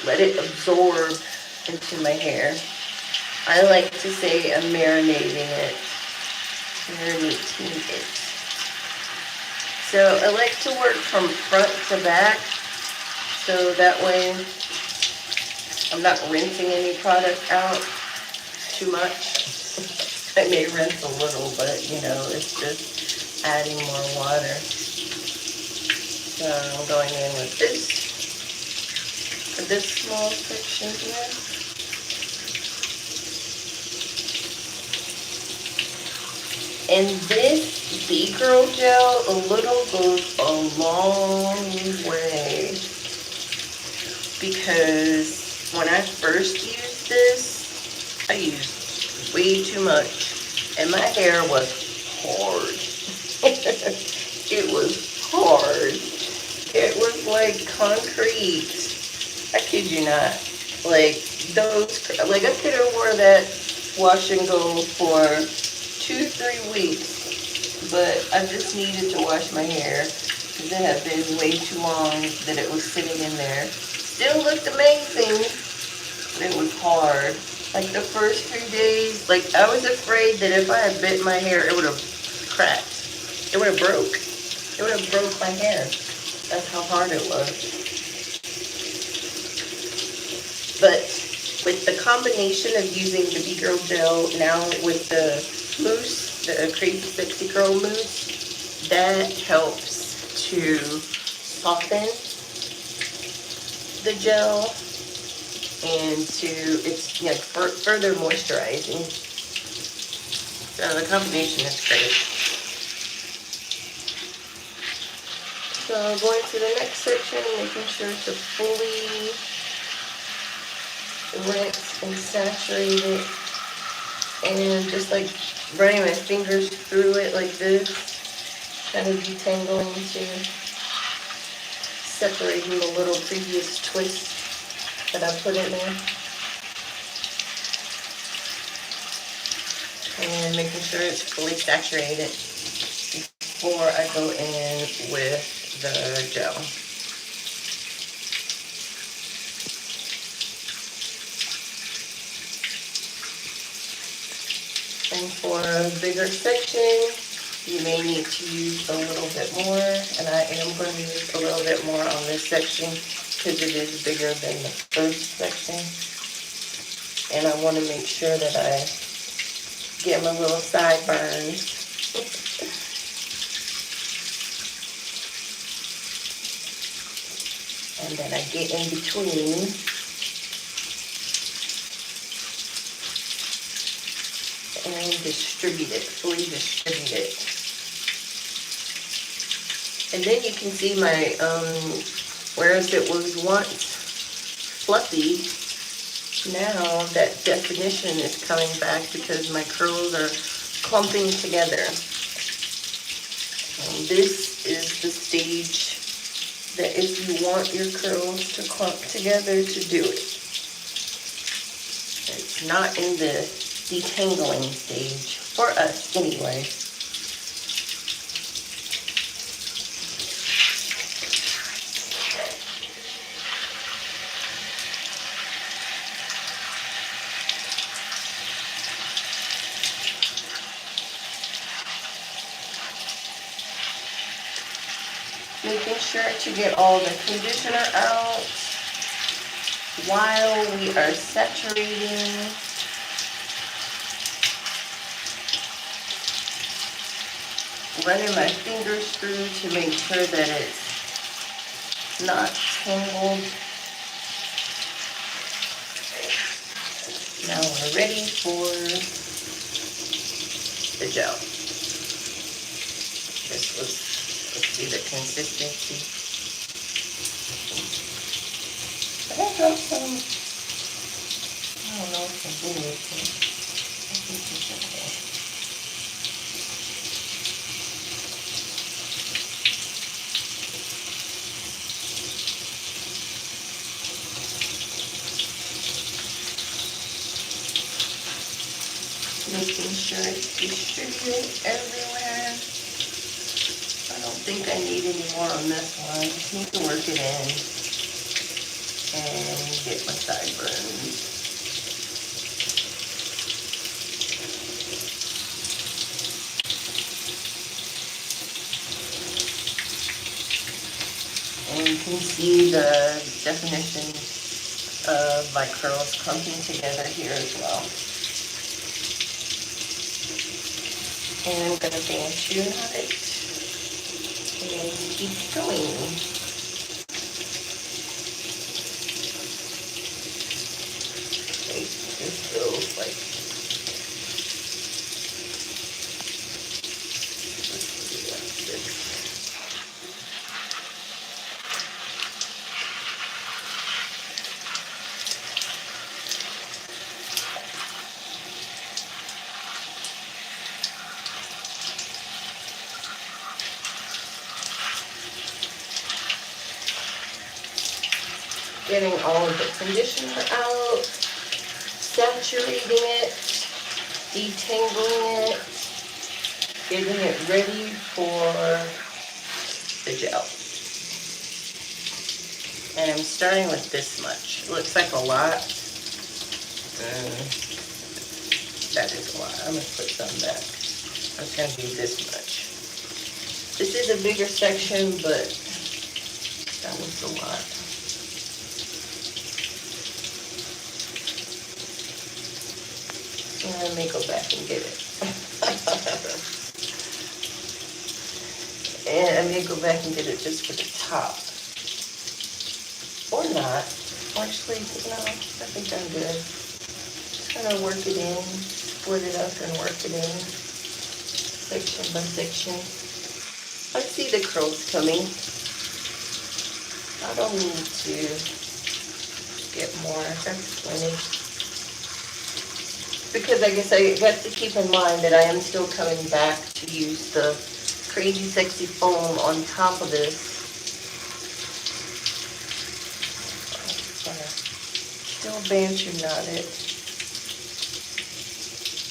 Let it absorb into my hair. I like to say I'm marinating it. So I like to work from front to back, so that way I'm not rinsing any product out too much. I may rinse a little, but you know, it's just adding more water. So I'm going in with this, for this small section here. And this B-Girl gel, a little goes a long way, because when I first used this, I used way too much, and my hair was hard. It was hard. It was like concrete. I kid you not. Like I could have wore that wash and go for 2-3 weeks, but I just needed to wash my hair because it had been way too long that it was sitting in there. Still looked amazing, but it was hard. Like the first few days, like I was afraid that if I had bit my hair, it would have cracked. It would have broke. It would have broke my hair. That's how hard it was. But with the combination of using the B-Girl gel now with the mousse, the CrazySexyCurl mousse, that helps to soften the gel and it's further moisturizing. So the combination is great. So going to the next section, making sure to fully rinse and saturate it, and just like running my fingers through it like this, kind of detangling to separating the little previous twist that I put in there. And making sure it's fully saturated before I go in with the gel. And for a bigger section, you may need to use a little bit more, and I am going to use a little bit more on this section because it is bigger than the first section. And I want to make sure that I get my little sideburns. And then I get in between. And distribute it, fully distribute it. And then you can see my, whereas it was once fluffy, now that definition is coming back because my curls are clumping together. And this is the stage that if you want your curls to clump together, to do it. It's not in the detangling stage, for us anyway. Making sure to get all the conditioner out while we are saturating. Running my fingers through to make sure that it's not tangled. Now we're ready for the gel. Let's see the consistency. I got some, I don't know if I did anything. I think it's okay. Making sure it's distributed everywhere. I don't think I need any more on this one. I just need to work it in and get my sideburns. And you can see the definition of my curls clumping together here as well. And I'm going to dance you it and keep going. Wait, this feels like, let's do this. Getting all of the conditioner out, saturating it, detangling it, getting it ready for the gel. And I'm starting with this much. It looks like a lot. That is a lot. I'm going to put some back. I'm just going to do this much. This is a bigger section, but that was a lot. And I may go back and get it. And I may go back and get it just for the top. Or not. Actually, no, I think I'm good. Just gonna work it in, split it up and work it in, section by section. I see the curls coming. I don't need to get more, that's plenty. Because I guess I got to keep in mind that I am still coming back to use the Crazy Sexy foam on top of this. Still bantu knot it.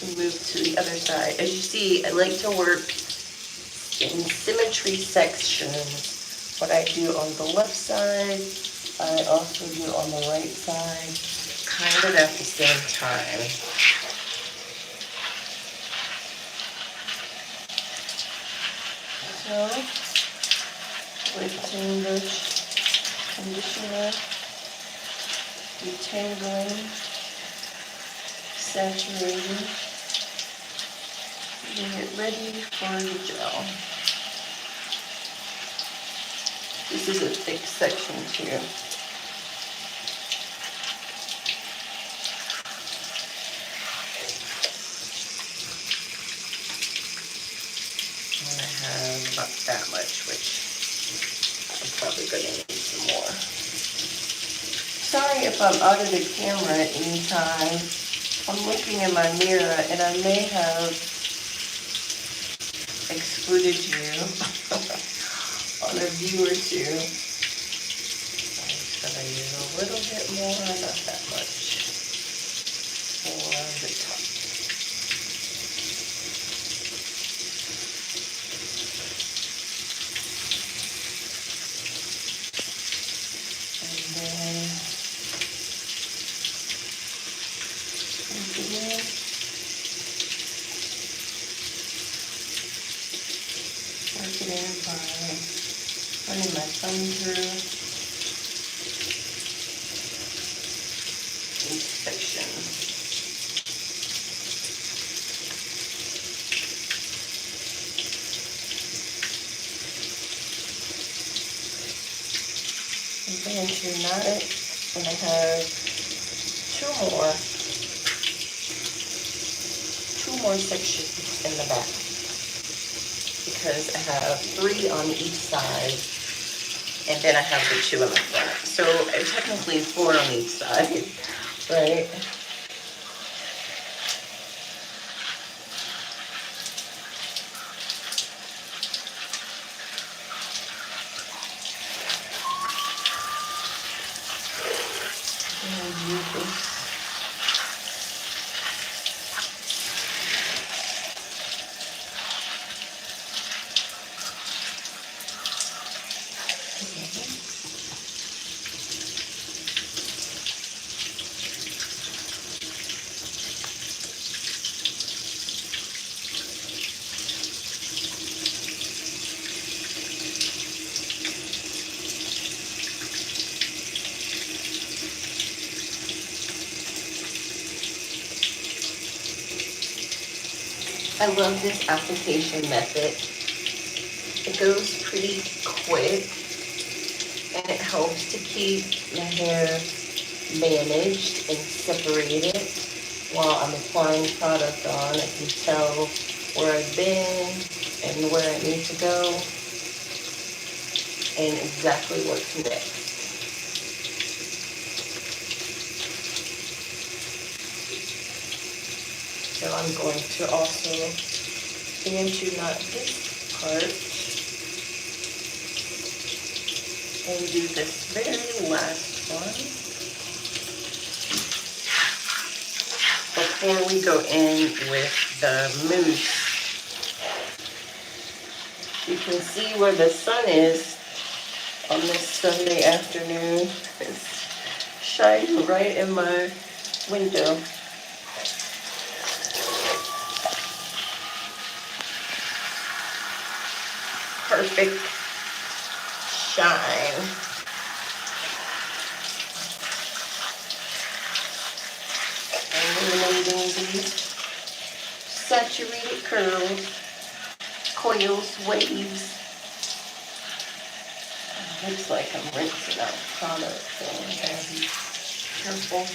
And move to the other side. As you see, I like to work in symmetry sections. What I do on the left side, I also do on the right side, kind of at the same time. So, with brush conditioner, detangling, saturating, getting it ready for the gel. This is a thick section too. And I have about that much, which I'm probably going to need some more. Sorry if I'm out of the camera at any time. I'm looking in my mirror and I may have excluded you on a view or two. I'm just going to use a little bit more, not that much, for the top. And then again, work it in by running my thumb through each section. I'm going to knot it, and I have two more sections in the back because I have 3 on each side, and then I have the 2 in the front. So technically 4 on each side, right? And use this. I love this application method. It goes pretty quick and it helps to keep my hair managed and separated while I'm applying product on. I can tell where I've been and where I need to go and exactly what's next. So I'm going to also bantu knot this part and do this very last one before we go in with the mousse. You can see where the sun is on this Sunday afternoon. It's shining right in my window. Perfect shine. Eliminating these saturated curls, coils, waves. Looks like I'm rinsing out product. So Careful.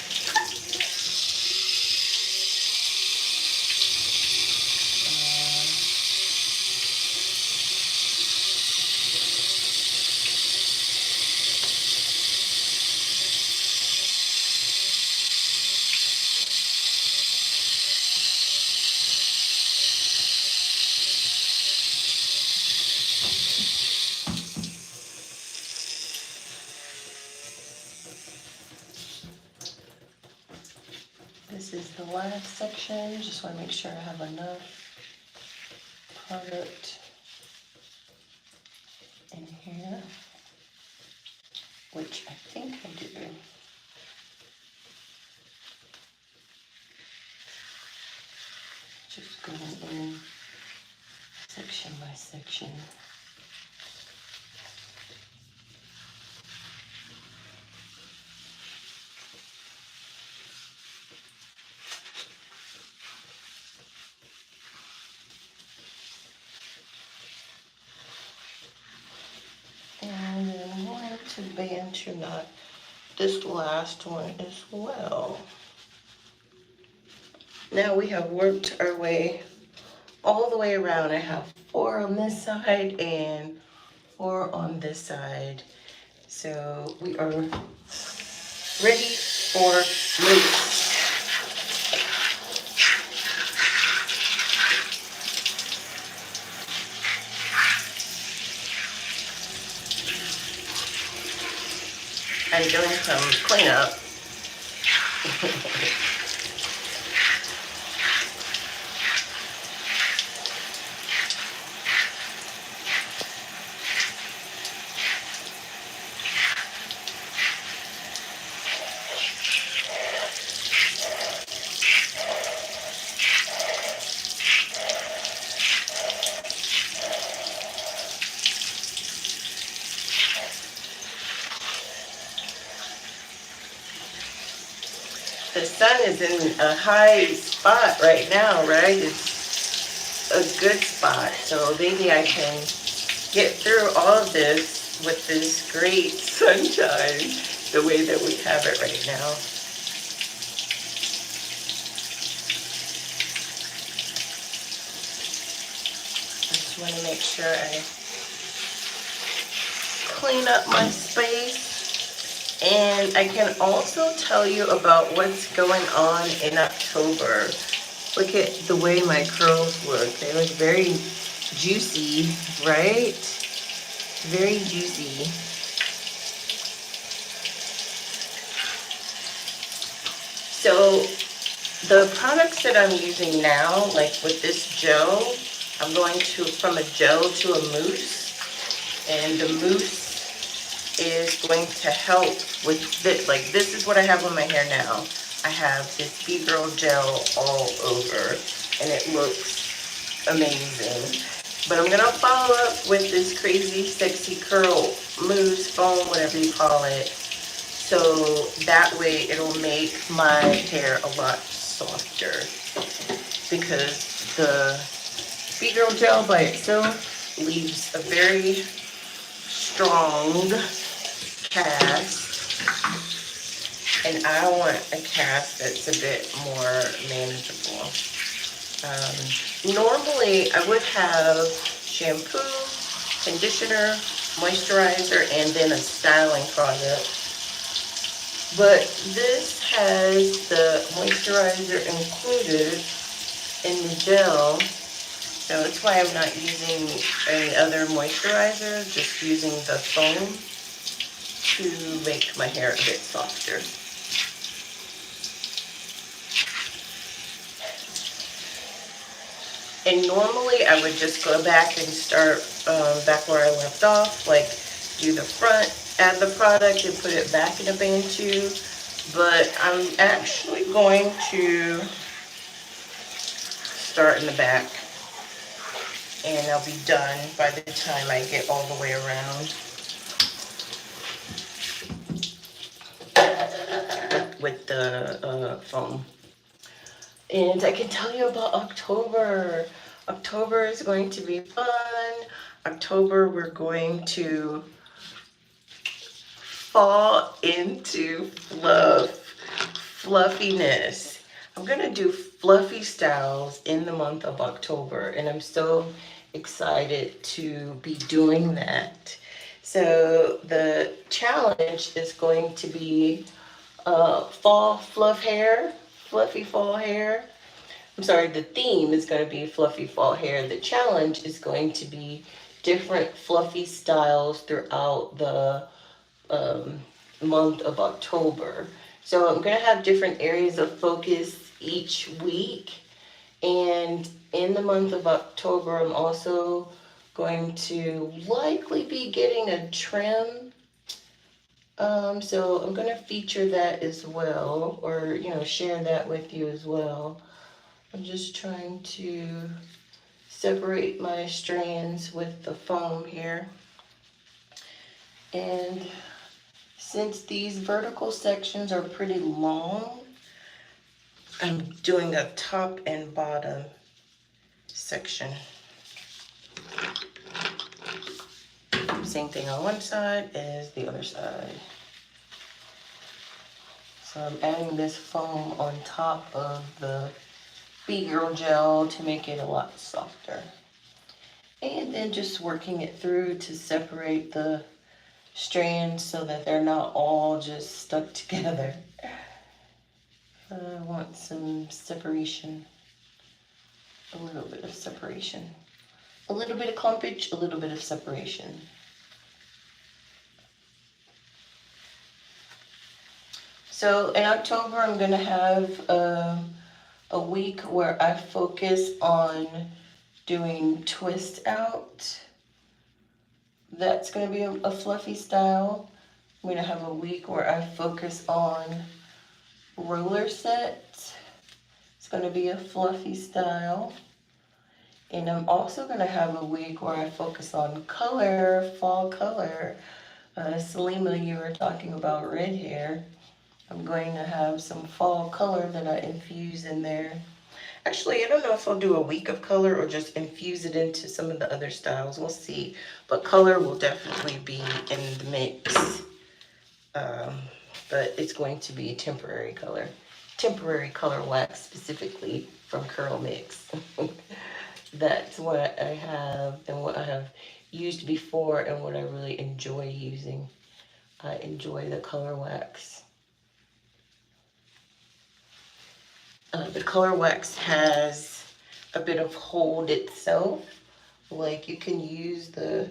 This is the last section. Just want to make sure I have enough product in here, which I think I do. Just going in section by section. And then I'm going to bantu knot this last one as well. Now we have worked our way all the way around. I have 4 on this side and 4 on this side. So we are ready for mousse. I'm doing some cleanup. The sun is in a high spot right now, right? It's a good spot. So maybe I can get through all of this with this great sunshine the way that we have it right now. I just want to make sure I clean up my space. And I can also tell you about what's going on in October. Look at the way my curls look. They look very juicy, right? Very juicy. So the products that I'm using now, like with this gel, I'm going from a gel to a mousse. And the mousse is going to help with this. Like, this is what I have on my hair now. I have this B-Girl gel all over, and it looks amazing. But I'm gonna follow up with this CrazySexyCurl mousse, foam, whatever you call it. So that way it'll make my hair a lot softer. Because the B-Girl gel by itself leaves a very strong cast, and I want a cast that's a bit more manageable. Normally I would have shampoo, conditioner, moisturizer, and then a styling product, but this has the moisturizer included in the gel. So that's why I'm not using any other moisturizer, just using the foam to make my hair a bit softer. And normally I would just go back and start back where I left off, like do the front, add the product, and put it back in a bantu. But I'm actually going to start in the back, and I'll be done by the time I get all the way around with the foam. And I can tell you about October. October is going to be fun. October, we're going to fall into love Fluffiness. I'm gonna do fluffy styles in the month of October, and I'm so excited to be doing that. So the challenge is going to be fall fluff hair, fluffy fall hair. I'm sorry, the theme is going to be fluffy fall hair. The challenge is going to be different fluffy styles throughout the um, month of October. So I'm going to have different areas of focus each week. And in the month of October, I'm also going to likely be getting a trim. So I'm going to feature that as well, or, share that with you as well. I'm just trying to separate my strands with the foam here. And since these vertical sections are pretty long, I'm doing a top and bottom section. Same thing on one side as the other side. So I'm adding this foam on top of the B-Girl gel to make it a lot softer. And then just working it through to separate the strands so that they're not all just stuck together. I want some separation, a little bit of separation. A little bit of clumpage, a little bit of separation. So in October, I'm going to have a week where I focus on doing twist out. That's going to be a fluffy style. I'm going to have a week where I focus on roller set. It's going to be a fluffy style. And I'm also going to have a week where I focus on color, fall color. Salima, you were talking about red hair. I'm going to have some fall color that I infuse in there. Actually, I don't know if I'll do a week of color or just infuse it into some of the other styles. We'll see. But color will definitely be in the mix. But it's going to be temporary color wax specifically from CurlMix. That's what I have and what I have used before and what I really enjoy using. I enjoy the color wax. The color wax has a bit of hold itself. Like you can use the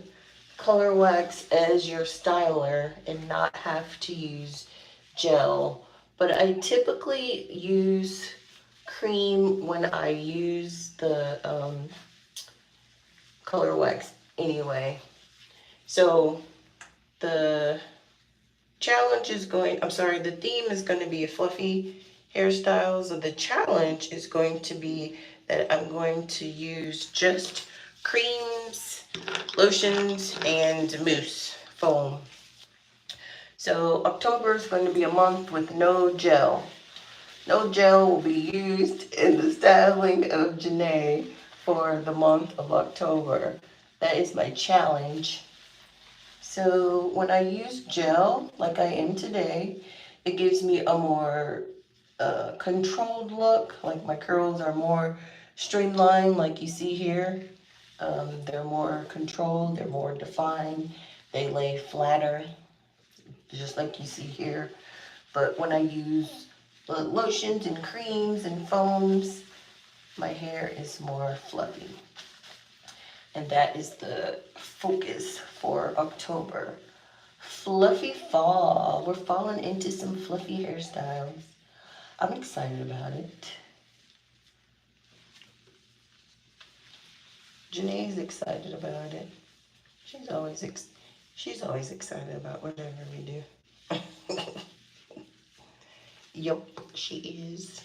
color wax as your styler and not have to use gel. But I typically use cream when I use the color wax anyway. So the challenge is the theme is going to be a fluffy hairstyle. So the challenge is going to be that I'm going to use just creams, lotions, and mousse foam. So October is going to be a month with no gel. No gel will be used in the styling of Janae for the month of October. That is my challenge. So when I use gel, like I am today, it gives me a more controlled look. Like my curls are more streamlined, like you see here. They're more controlled, they're more defined, they lay flatter, just like you see here. But when I use lotions and creams and foams, my hair is more fluffy. And that is the focus for October. Fluffy fall. We're falling into some fluffy hairstyles. I'm excited about it. Janae's excited about it. She's always excited about whatever we do. Yup, she is.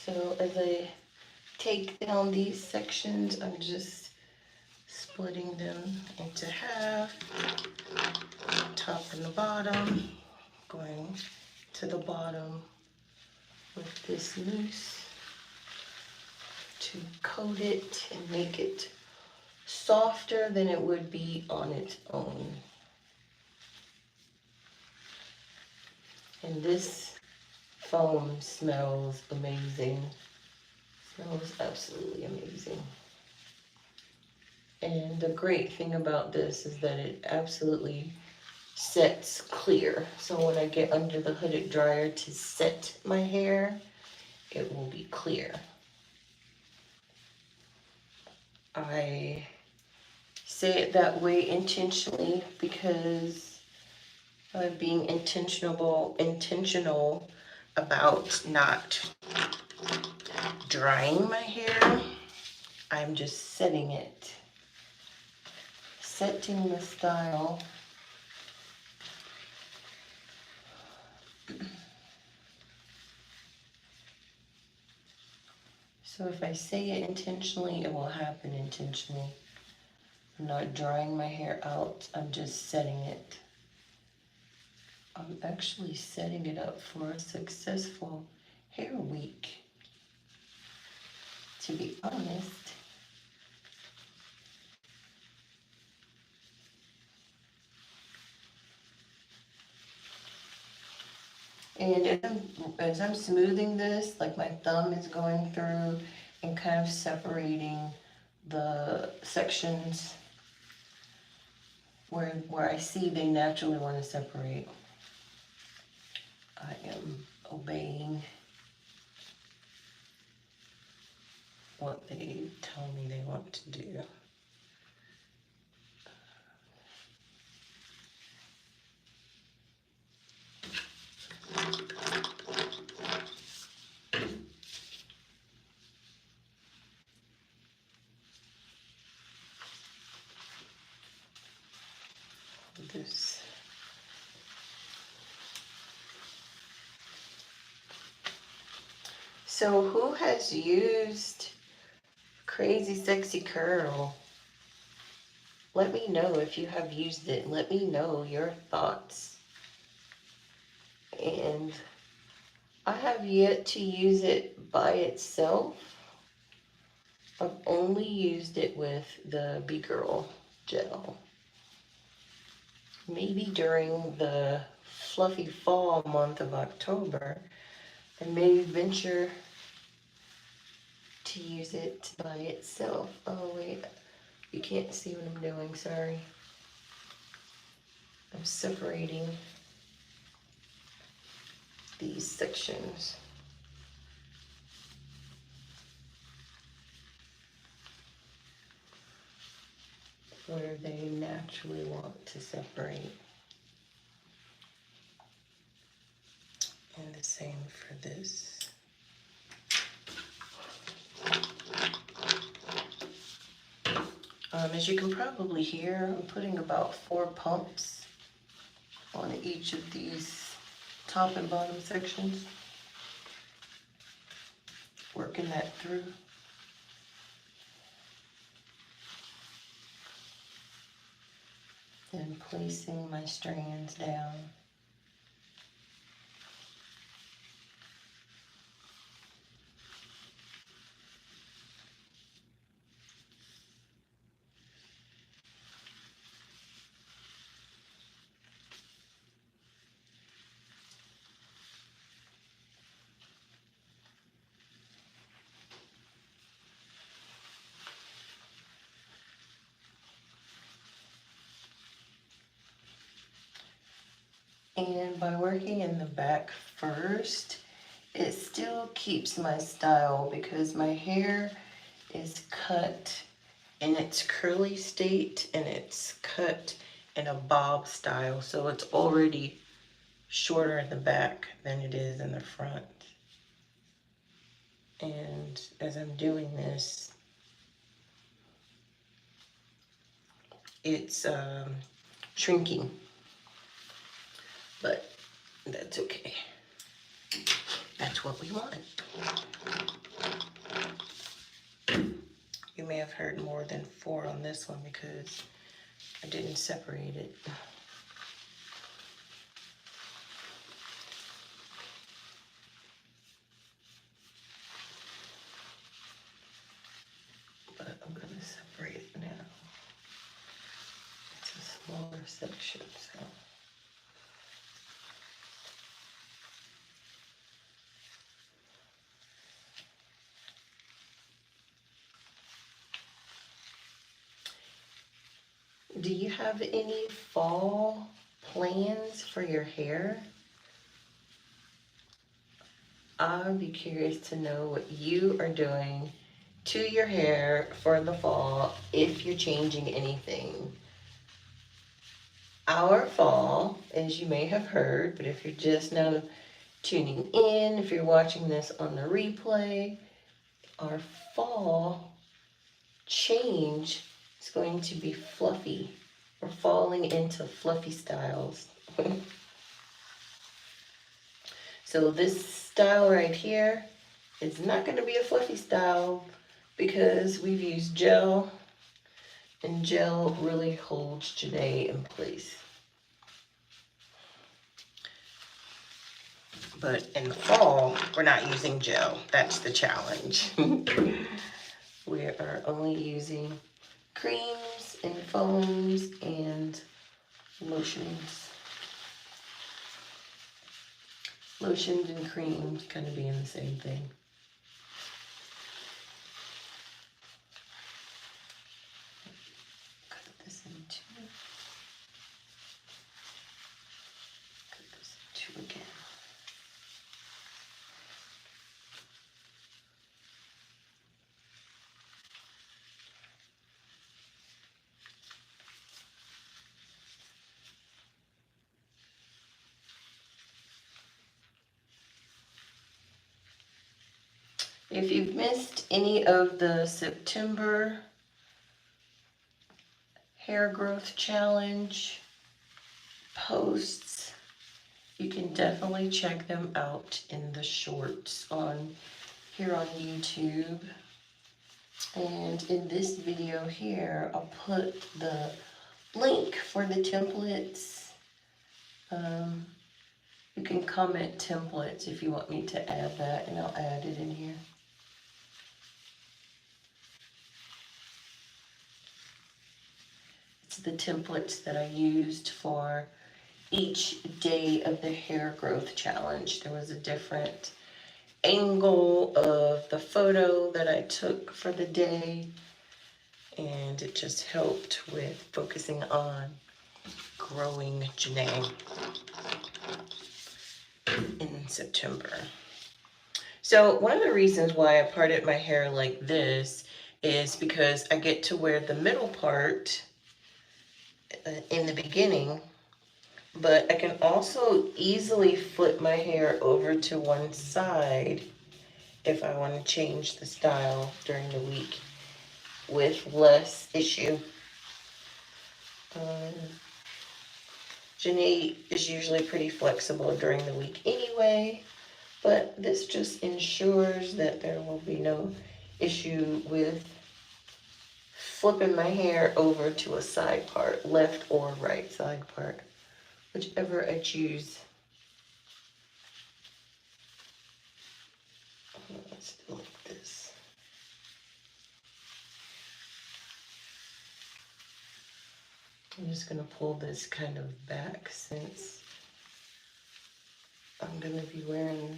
So as I take down these sections, I'm just splitting them into half, top and the bottom, going to the bottom with this mousse to coat it and make it softer than it would be on its own. And this foam smells amazing. Smells absolutely amazing. And the great thing about this is that it absolutely sets clear. So when I get under the hooded dryer to set my hair, it will be clear. I say it that way intentionally because I'm being intentional about not drying my hair. I'm just setting it. Setting the style. So if I say it intentionally, it will happen intentionally. I'm not drying my hair out, I'm just setting it. I'm actually setting it up for a successful hair week, to be honest. And as I'm smoothing this, like my thumb is going through and kind of separating the sections where I see they naturally want to separate. I am obeying what they tell me they want to do. This. So who has used CrazySexyCurl? Let me know if you have used it. Let me know your thoughts. And I have yet to use it by itself. I've only used it with the Be Girl gel. Maybe during the fluffy fall month of October, I may venture to use it by itself. Oh wait, you can't see what I'm doing, sorry. I'm separating these sections where they naturally want to separate. And the same for this. As you can probably hear, I'm putting about 4 pumps on each of these top and bottom sections. Working that through. And placing my strands down. And by working in the back first, it still keeps my style because my hair is cut in its curly state and it's cut in a bob style. So it's already shorter in the back than it is in the front. And as I'm doing this, it's shrinking, but that's okay. That's what we want. You may have heard more than 4 on this one because I didn't separate it. But I'm gonna separate it now. section. So. Do you have any fall plans for your hair? I'd be curious to know what you are doing to your hair for the fall, if you're changing anything. Our fall, as you may have heard, but if you're just now tuning in, if you're watching this on the replay, our fall change is going to be fluffy. We're falling into fluffy styles. So this style right here is not going to be a fluffy style because we've used gel, and gel really holds Janae in place. But in the fall, we're not using gel. That's the challenge. We are only using creams and foams and lotions. Lotions and creams kind of being the same thing. Cut this in two. Cut this in two again. If you've missed any of the September hair growth challenge posts, you can definitely check them out in the shorts here on YouTube. And in this video here, I'll put the link for the templates. You can comment templates if you want me to add that, and I'll add it in here. It's the templates that I used for each day of the hair growth challenge. There was a different angle of the photo that I took for the day, and it just helped with focusing on growing Janae in September. So one of the reasons why I parted my hair like this is because I get to wear the middle part in the beginning, but I can also easily flip my hair over to one side if I want to change the style during the week with less issue. Janae is usually pretty flexible during the week anyway, but this just ensures that there will be no issue with flipping my hair over to a side part, left or right side part, whichever I choose. Let's do it like this. I'm just going to pull this kind of back since I'm going to be wearing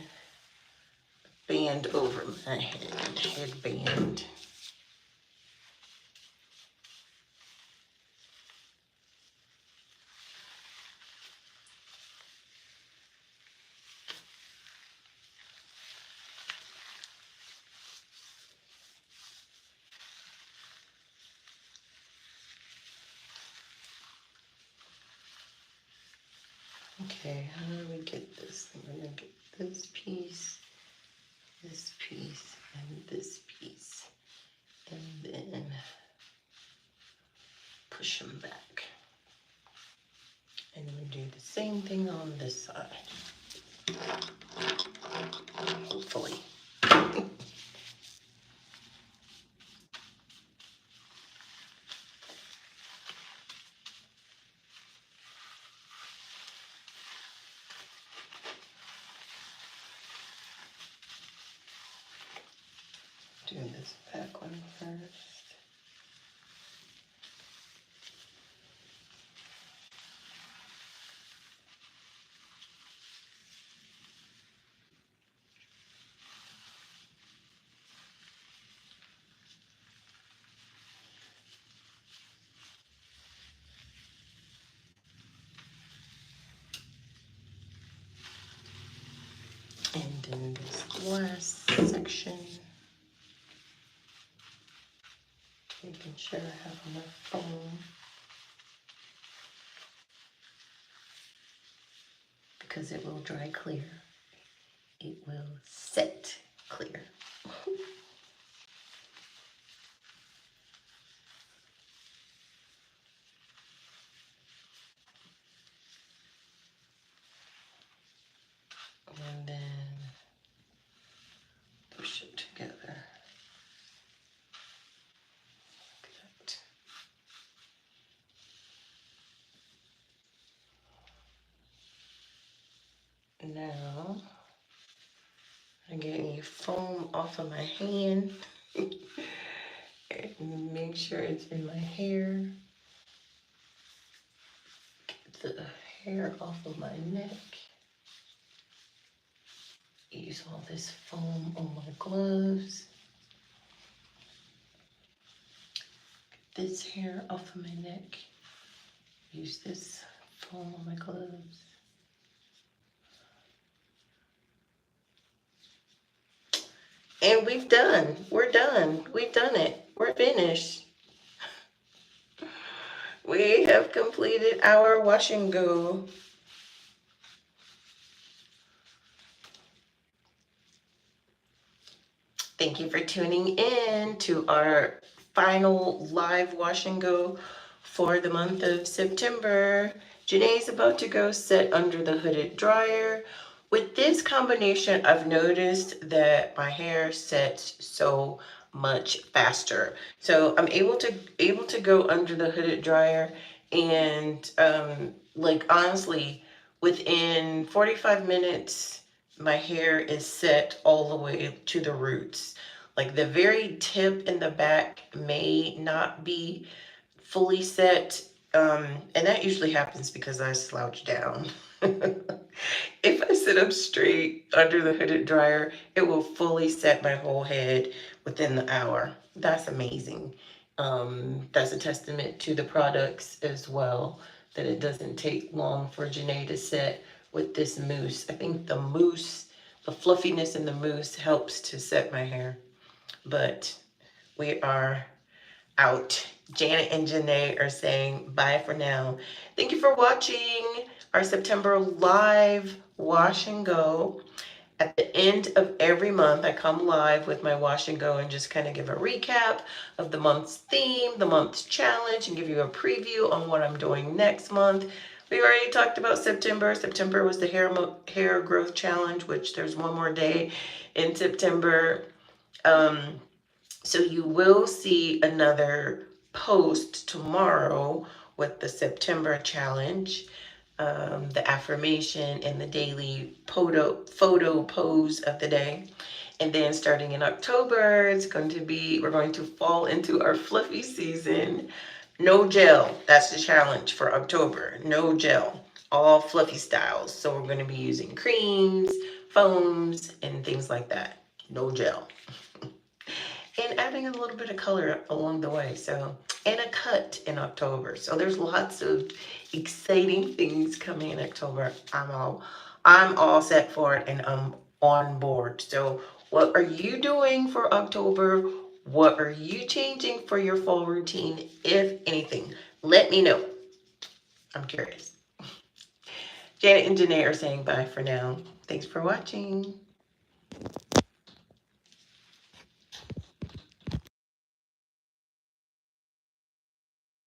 a band over my headband. Okay, how do we get this? I'm going to get this piece, and this piece, and then push them back. And we do the same thing on this side. Hopefully. Do this back one first. And then this last section, making sure I have enough foam because it will dry clear. It will set clear. And then push it together. Like that. Now, I'm getting foam off of my hand. And make sure it's in my hair. Get the hair off of my neck. Use all this foam on my gloves. Get this hair off of my neck. Use this foam on my gloves. And we're done. We're done. We've done it. We're finished. We have completed our wash and go. Thank you for tuning in to our final live wash and go for the month of September. Janae's about to go sit under the hooded dryer. With this combination, I've noticed that my hair sets so much faster. So I'm able to go under the hooded dryer and like honestly, within 45 minutes, my hair is set all the way to the roots. Like the very tip in the back may not be fully set, and that usually happens because I slouch down. If I sit up straight under the hooded dryer, it will fully set my whole head within the hour. That's amazing. That's a testament to the products as well, that it doesn't take long for Janae to set with this mousse. I think the mousse, the fluffiness in the mousse helps to set my hair. But we are out. Janet and Janae are saying bye for now. Thank you for watching our September live wash and go. At the end of every month, I come live with my wash and go and just kind of give a recap of the month's theme, the month's challenge, and give you a preview on what I'm doing next month. We already talked about September. September was the hair growth challenge, which there's one more day in September. So you will see another post tomorrow with the September challenge, the affirmation and the daily photo pose of the day. And then starting in October, we're going to fall into our fluffy season. No gel, that's the challenge for October. No gel, all fluffy styles. So we're going to be using creams, foams, and things like that. No gel. And adding a little bit of color along the way. So, and a cut in October. So there's lots of exciting things coming in October. I'm all set for it and I'm on board. So what are you doing for October? What are you changing for your fall routine, if anything? Let me know. I'm curious. Janet and Janae are saying bye for now. Thanks for watching.